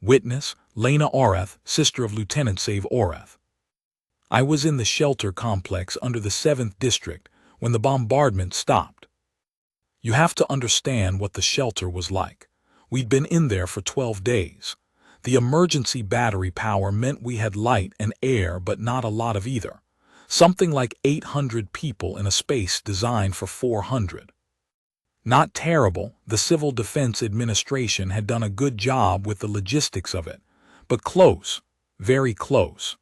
Witness, Lena Oreth, sister of Lieutenant Save Oreth. I was in the shelter complex under the 7th District when the bombardment stopped. You have to understand what the shelter was like. We'd been in there for 12 days. The emergency battery power meant we had light and air, but not a lot of either. Something like 800 people in a space designed for 400. Not terrible, the Civil Defense Administration had done a good job with the logistics of it, but close, very close.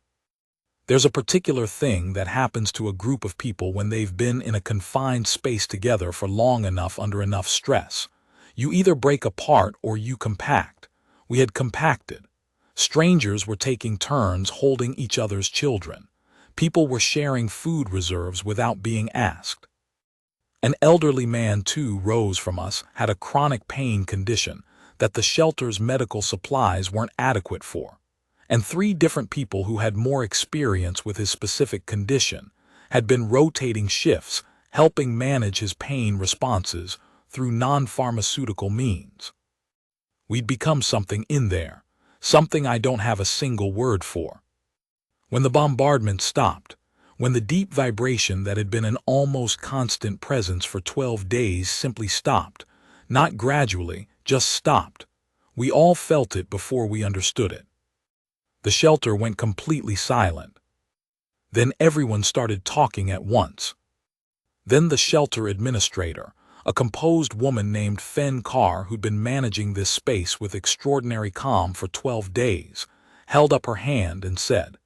There's a particular thing that happens to a group of people when they've been in a confined space together for long enough under enough stress. You either break apart or you compact. We had compacted. Strangers were taking turns holding each other's children. People were sharing food reserves without being asked. An elderly man, too, rose from us, had a chronic pain condition that the shelter's medical supplies weren't adequate for. And 3 different people who had more experience with his specific condition had been rotating shifts, helping manage his pain responses through non-pharmaceutical means. We'd become something in there, something I don't have a single word for. When the bombardment stopped, when the deep vibration that had been an almost constant presence for 12 days simply stopped, not gradually, just stopped, we all felt it before we understood it. The shelter went completely silent. Then everyone started talking at once. Then the shelter administrator, a composed woman named Fen Carr who'd been managing this space with extraordinary calm for 12 days, held up her hand and said,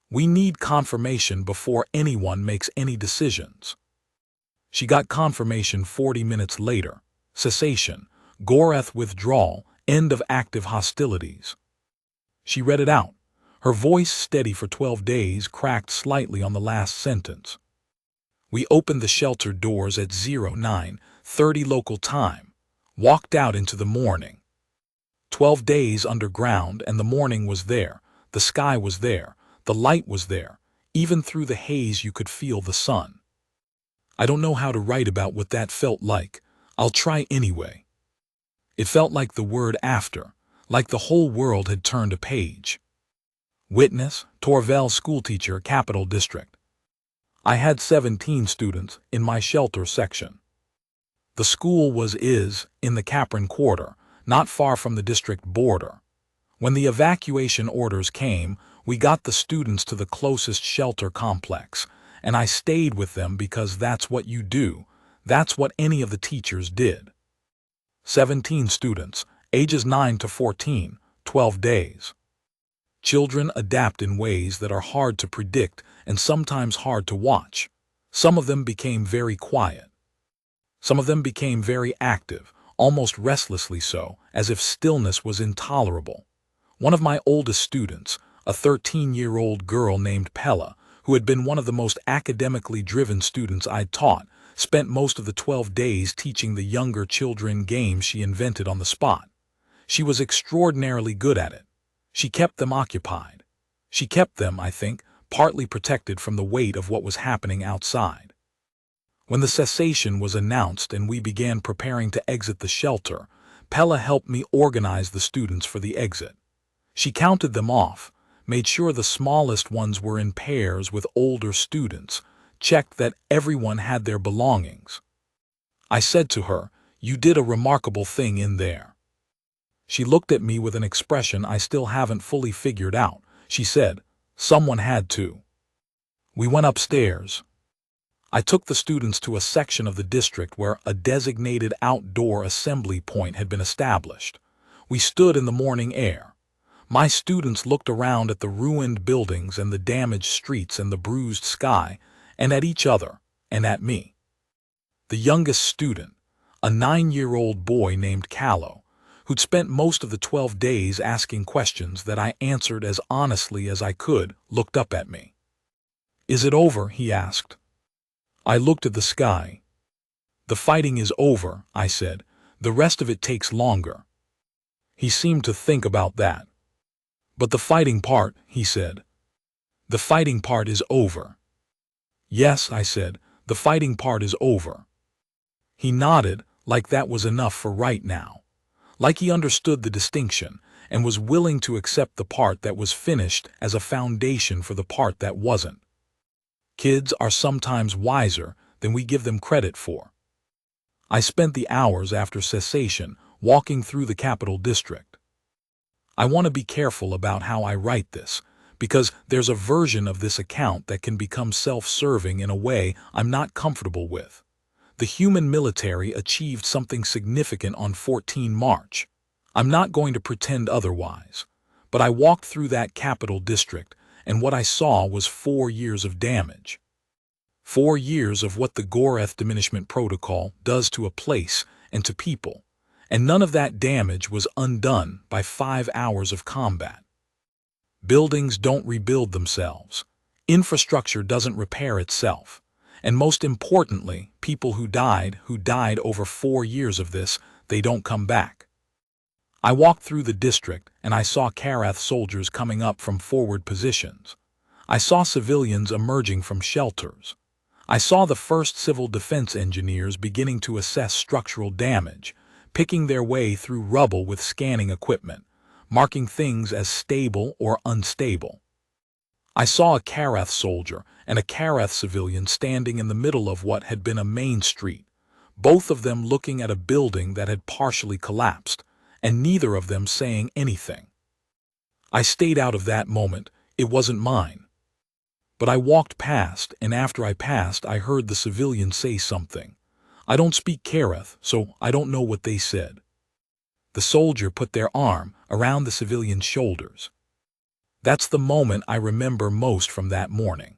"We need confirmation before anyone makes any decisions." She got confirmation 40 minutes later. Cessation, Goreth withdrawal, end of active hostilities. She read it out. Her voice, steady for 12 days, cracked slightly on the last sentence. We opened the shelter doors at 09:30 local time, walked out into the morning. 12 days underground, and the morning was there, the sky was there, the light was there, even through the haze you could feel the sun. I don't know how to write about what that felt like. I'll try anyway. It felt like the word after, like the whole world had turned a page. Witness, Torvel, schoolteacher, Capital District. I had 17 students in my shelter section. The school is in the Capron Quarter, not far from the district border. When the evacuation orders came, we got the students to the closest shelter complex, and I stayed with them because that's what you do. That's what any of the teachers did. 17 students, ages 9 to 14, 12 days. Children adapt in ways that are hard to predict and sometimes hard to watch. Some of them became very quiet. Some of them became very active, almost restlessly so, as if stillness was intolerable. One of my oldest students, a 13-year-old girl named Pella, who had been one of the most academically driven students I'd taught, spent most of the 12 days teaching the younger children games she invented on the spot. She was extraordinarily good at it. She kept them occupied. She kept them, I think, partly protected from the weight of what was happening outside. When the cessation was announced and we began preparing to exit the shelter, Pella helped me organize the students for the exit. She counted them off, made sure the smallest ones were in pairs with older students, checked that everyone had their belongings. I said to her, "You did a remarkable thing in there." She looked at me with an expression I still haven't fully figured out. She said, "Someone had to." We went upstairs. I took the students to a section of the district where a designated outdoor assembly point had been established. We stood in the morning air. My students looked around at the ruined buildings and the damaged streets and the bruised sky, and at each other, and at me. The youngest student, a 9-year-old boy named Callow, who'd spent most of the 12 days asking questions that I answered as honestly as I could, looked up at me. "Is it over?" he asked. I looked at the sky. "The fighting is over," I said. "The rest of it takes longer." He seemed to think about that. "But the fighting part," he said. "The fighting part is over." "Yes," I said, "the fighting part is over." He nodded, like that was enough for right now. Like he understood the distinction and was willing to accept the part that was finished as a foundation for the part that wasn't. Kids are sometimes wiser than we give them credit for. I spent the hours after cessation walking through the Capital District. I want to be careful about how I write this, because there's a version of this account that can become self-serving in a way I'm not comfortable with. The human military achieved something significant on 14 March. I'm not going to pretend otherwise. But I walked through that Capital District, and what I saw was 4 years of damage. 4 years of what the Goreth Diminishment Protocol does to a place and to people, and none of that damage was undone by 5 hours of combat. Buildings don't rebuild themselves. Infrastructure doesn't repair itself. And most importantly, people who died over 4 years of this, they don't come back. I walked through the district and I saw Karath soldiers coming up from forward positions. I saw civilians emerging from shelters. I saw the first civil defense engineers beginning to assess structural damage, picking their way through rubble with scanning equipment, marking things as stable or unstable. I saw a Karath soldier and a Karath civilian standing in the middle of what had been a main street, both of them looking at a building that had partially collapsed, and neither of them saying anything. I stayed out of that moment. It wasn't mine. But I walked past, and after I passed, I heard the civilian say something. I don't speak Karath, so I don't know what they said. The soldier put their arm around the civilian's shoulders. That's the moment I remember most from that morning.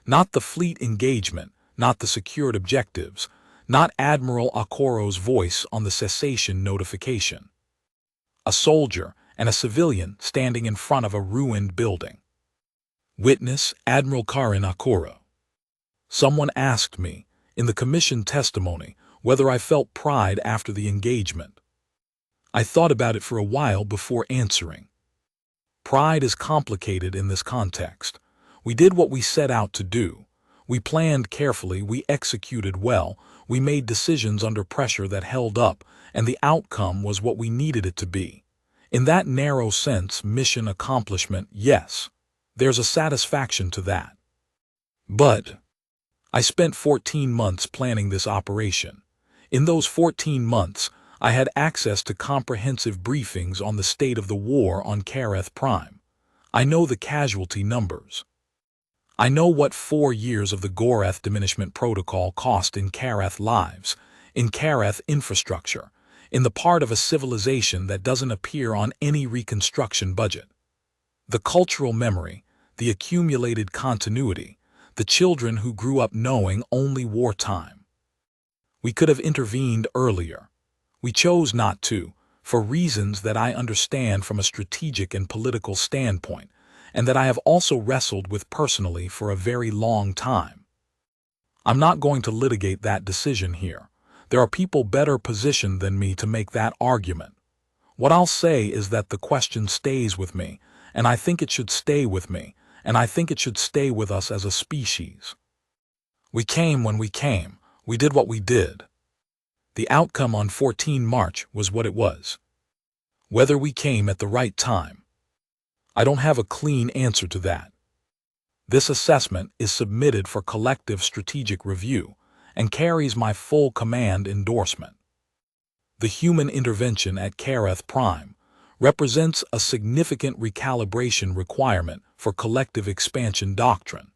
Not the fleet engagement, not the secured objectives, not Admiral Okoro's voice on the cessation notification. A soldier and a civilian standing in front of a ruined building. Witness Admiral Karin Okoro. Someone asked me, in the commission testimony, whether I felt pride after the engagement. I thought about it for a while before answering. Pride is complicated in this context. We did what we set out to do. We planned carefully, we executed well, we made decisions under pressure that held up, and the outcome was what we needed it to be. In that narrow sense, mission accomplishment, yes. There's a satisfaction to that. But I spent 14 months planning this operation. In those 14 months, I had access to comprehensive briefings on the state of the war on Karath Prime. I know the casualty numbers. I know what 4 years of the Goreth Diminishment Protocol cost in Karath lives, in Karath infrastructure, in the part of a civilization that doesn't appear on any reconstruction budget. The cultural memory, the accumulated continuity, the children who grew up knowing only wartime. We could have intervened earlier. We chose not to, for reasons that I understand from a strategic and political standpoint, and that I have also wrestled with personally for a very long time. I'm not going to litigate that decision here. There are people better positioned than me to make that argument. What I'll say is that the question stays with me, and I think it should stay with me, and I think it should stay with us as a species. We came when we came. We did what we did. The outcome on 14 March was what it was. Whether we came at the right time. I don't have a clean answer to that. This assessment is submitted for collective strategic review and carries my full command endorsement. The human intervention at Karath Prime represents a significant recalibration requirement for collective expansion doctrine.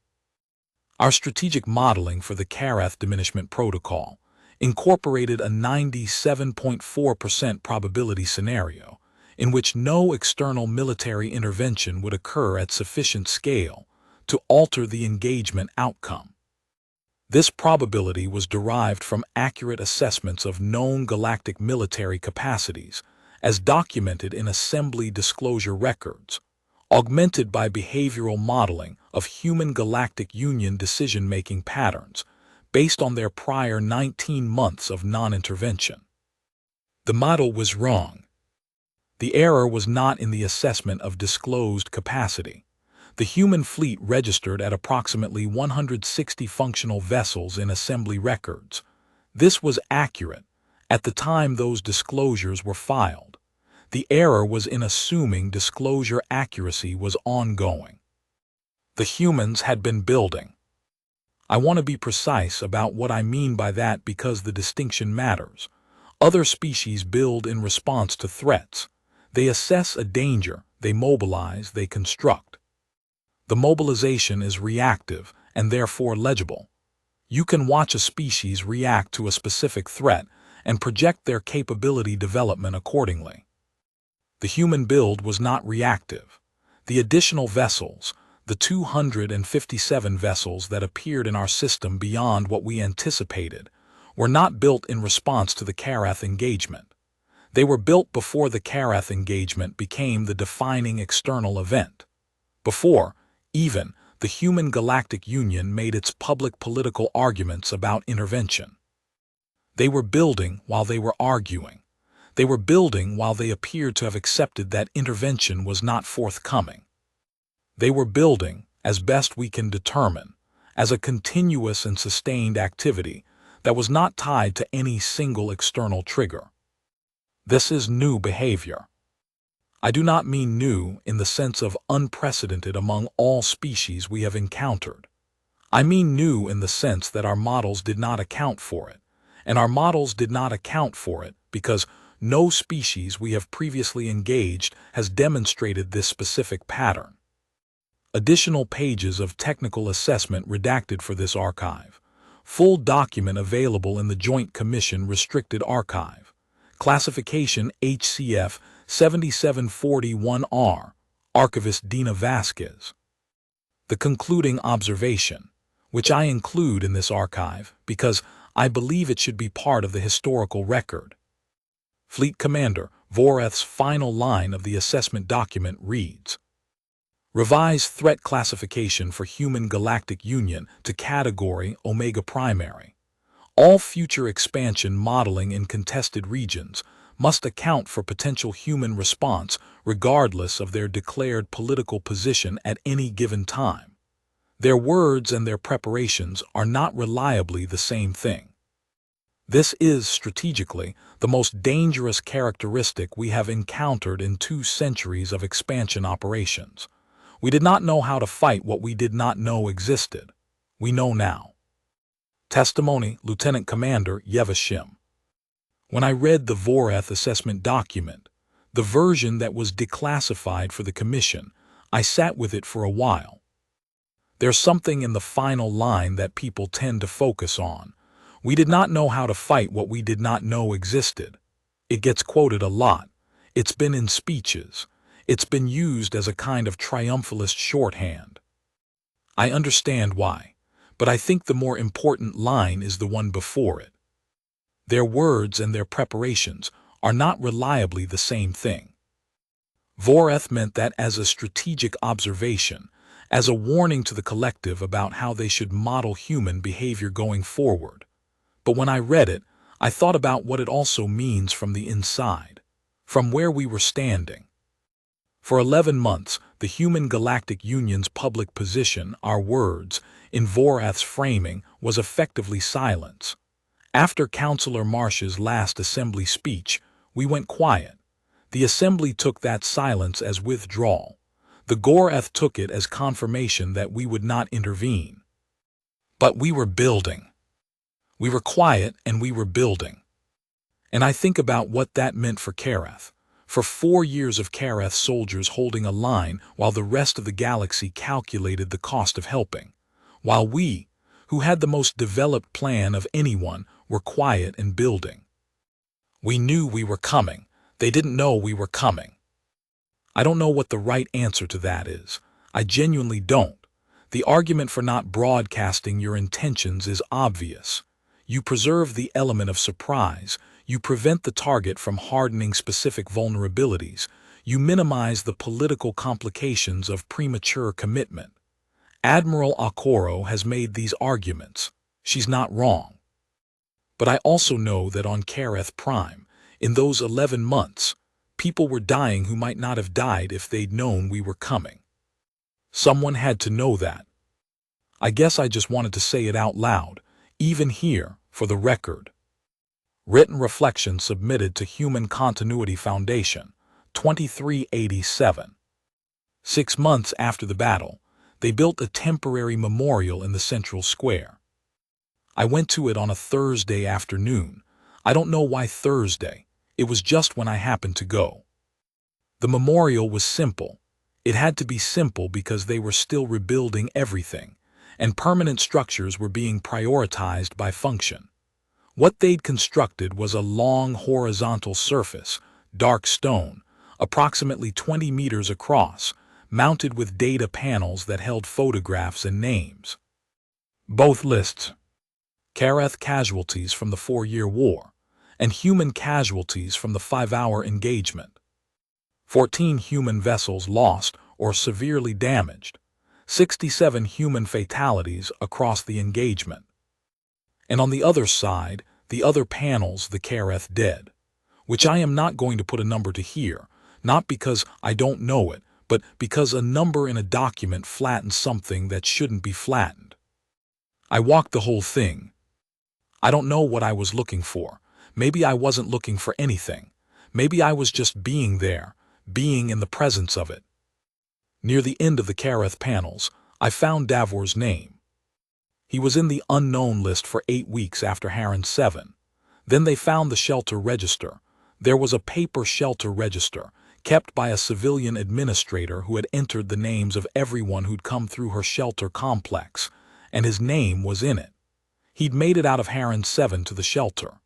Our strategic modeling for the Karath Diminishment Protocol incorporated a 97.4% probability scenario in which no external military intervention would occur at sufficient scale to alter the engagement outcome. This probability was derived from accurate assessments of known galactic military capacities as documented in assembly disclosure records, augmented by behavioral modeling of human galactic union decision-making patterns based on their prior 19 months of non-intervention. The model was wrong. The error was not in the assessment of disclosed capacity. The human fleet registered at approximately 160 functional vessels in assembly records. This was accurate, At the time those disclosures were filed, the error was in assuming disclosure accuracy was ongoing. The humans had been building. I want to be precise about what I mean by that because the distinction matters. Other species build in response to threats. They assess a danger, they mobilize, they construct. The mobilization is reactive and therefore legible. You can watch a species react to a specific threat and project their capability development accordingly. The human build was not reactive. The additional vessels, the 257 vessels that appeared in our system beyond what we anticipated, were not built in response to the Karath engagement. They were built before the Karath engagement became the defining external event. Before, even, the Human Galactic Union made its public political arguments about intervention. They were building while they were arguing. They were building while they appeared to have accepted that intervention was not forthcoming. They were building, as best we can determine, as a continuous and sustained activity that was not tied to any single external trigger. This is new behavior. I do not mean new in the sense of unprecedented among all species we have encountered. I mean new in the sense that our models did not account for it, and our models did not account for it because no species we have previously engaged has demonstrated this specific pattern. Additional pages of technical assessment redacted for this archive. Full document available in the Joint Commission Restricted Archive. Classification HCF 7741R. Archivist Dina Vasquez. The concluding observation, which I include in this archive because I believe it should be part of the historical record. Fleet Commander Voreth's final line of the assessment document reads, Revised threat classification for Human Galactic Union to Category Omega Primary. All future expansion modeling in contested regions must account for potential human response regardless of their declared political position at any given time. Their words and their preparations are not reliably the same thing. This is, strategically, the most dangerous characteristic we have encountered in 2 centuries of expansion operations. We did not know how to fight what we did not know existed. We know now. Testimony, Lieutenant Commander Yeva Shim. When I read the Voreth assessment document, the version that was declassified for the Commission, I sat with it for a while. There's something in the final line that people tend to focus on. We did not know how to fight what we did not know existed. It gets quoted a lot. It's been in speeches. It's been used as a kind of triumphalist shorthand. I understand why, but I think the more important line is the one before it. Their words and their preparations are not reliably the same thing. Voreth meant that as a strategic observation, as a warning to the collective about how they should model human behavior going forward. But when I read it, I thought about what it also means from the inside, from where we were standing. For 11 months, the Human Galactic Union's public position, our words, in Voreth's framing, was effectively silence. After Councillor Marsh's last assembly speech, we went quiet. The assembly took that silence as withdrawal. The Goreth took it as confirmation that we would not intervene. But we were building. We were quiet and we were building. And I think about what that meant for Karath. For 4 years of Karath soldiers holding a line while the rest of the galaxy calculated the cost of helping. While we, who had the most developed plan of anyone, were quiet and building. We knew we were coming. They didn't know we were coming. I don't know what the right answer to that is. I genuinely don't. The argument for not broadcasting your intentions is obvious. You preserve the element of surprise. You prevent the target from hardening specific vulnerabilities. You minimize the political complications of premature commitment. Admiral Okoro has made these arguments. She's not wrong. But I also know that on Karath Prime, in those 11 months, people were dying who might not have died if they'd known we were coming. Someone had to know that. I guess I just wanted to say it out loud, even here, for the record. Written reflection submitted to Human Continuity Foundation, 2387. 6 months after the battle, they built a temporary memorial in the central square. I went to it on a Thursday afternoon. I don't know why Thursday. It was just when I happened to go. The memorial was simple. It had to be simple because they were still rebuilding everything, and permanent structures were being prioritized by function. What they'd constructed was a long horizontal surface, dark stone, approximately 20 meters across, mounted with data panels that held photographs and names. Both lists, Kareth casualties from the 4-year war, and human casualties from the 5-hour engagement. 14 human vessels lost or severely damaged, 67 human fatalities across the engagement. And on the other side, the other panels, the Kareth dead, which I am not going to put a number to here, not because I don't know it, but because a number in a document flattens something that shouldn't be flattened. I walked the whole thing. I don't know what I was looking for. Maybe I wasn't looking for anything. Maybe I was just being there, being in the presence of it. Near the end of the Kareth panels, I found Davor's name. He was in the unknown list for 8 weeks after Haran 7. Then they found the shelter register. There was a paper shelter register, kept by a civilian administrator who had entered the names of everyone who'd come through her shelter complex, and his name was in it. He'd made it out of Haran 7 to the shelter.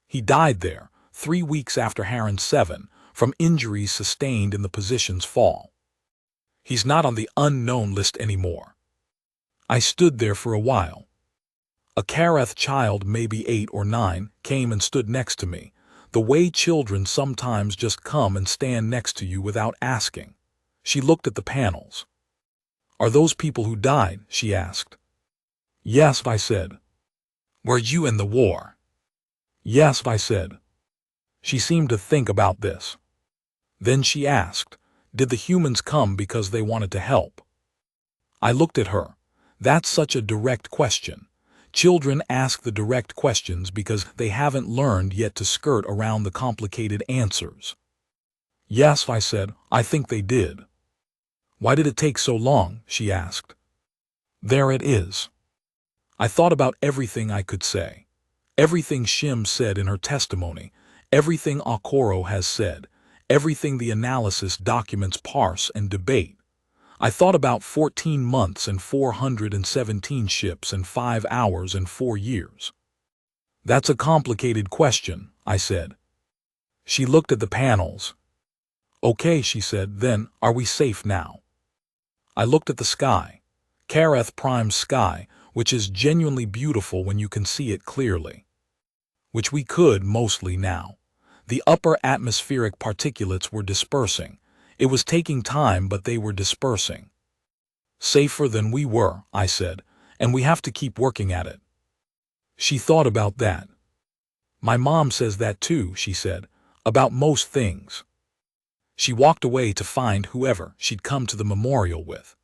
He died there, 3 weeks after Haran 7, from injuries sustained in the position's fall. He's not on the unknown list anymore. I stood there for a while. A Kareth child, maybe 8 or 9, came and stood next to me, the way children sometimes just come and stand next to you without asking. She looked at the panels. "Are those people who died?" she asked. "Yes," I said. "Were you in the war?" "Yes," I said. She seemed to think about this. Then she asked, "Did the humans come because they wanted to help?" I looked at her. That's such a direct question. Children ask the direct questions because they haven't learned yet to skirt around the complicated answers. "Yes," I said, "I think they did." "Why did it take so long?" she asked. There it is. I thought about everything I could say. Everything Shim said in her testimony, everything Okoro has said, everything the analysis documents parse and debate. I thought about 14 months and 417 ships and 5 hours and 4 years. "That's a complicated question," I said. She looked at the panels. "Okay," she said, "then, are we safe now?" I looked at the sky. Kareth Prime's sky, which is genuinely beautiful when you can see it clearly. Which we could mostly now. The upper atmospheric particulates were dispersing. It was taking time, but they were dispersing. "Safer than we were," I said, "and we have to keep working at it." She thought about that. "My mom says that too," she said, "about most things." She walked away to find whoever she'd come to the memorial with.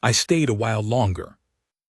I stayed a while longer.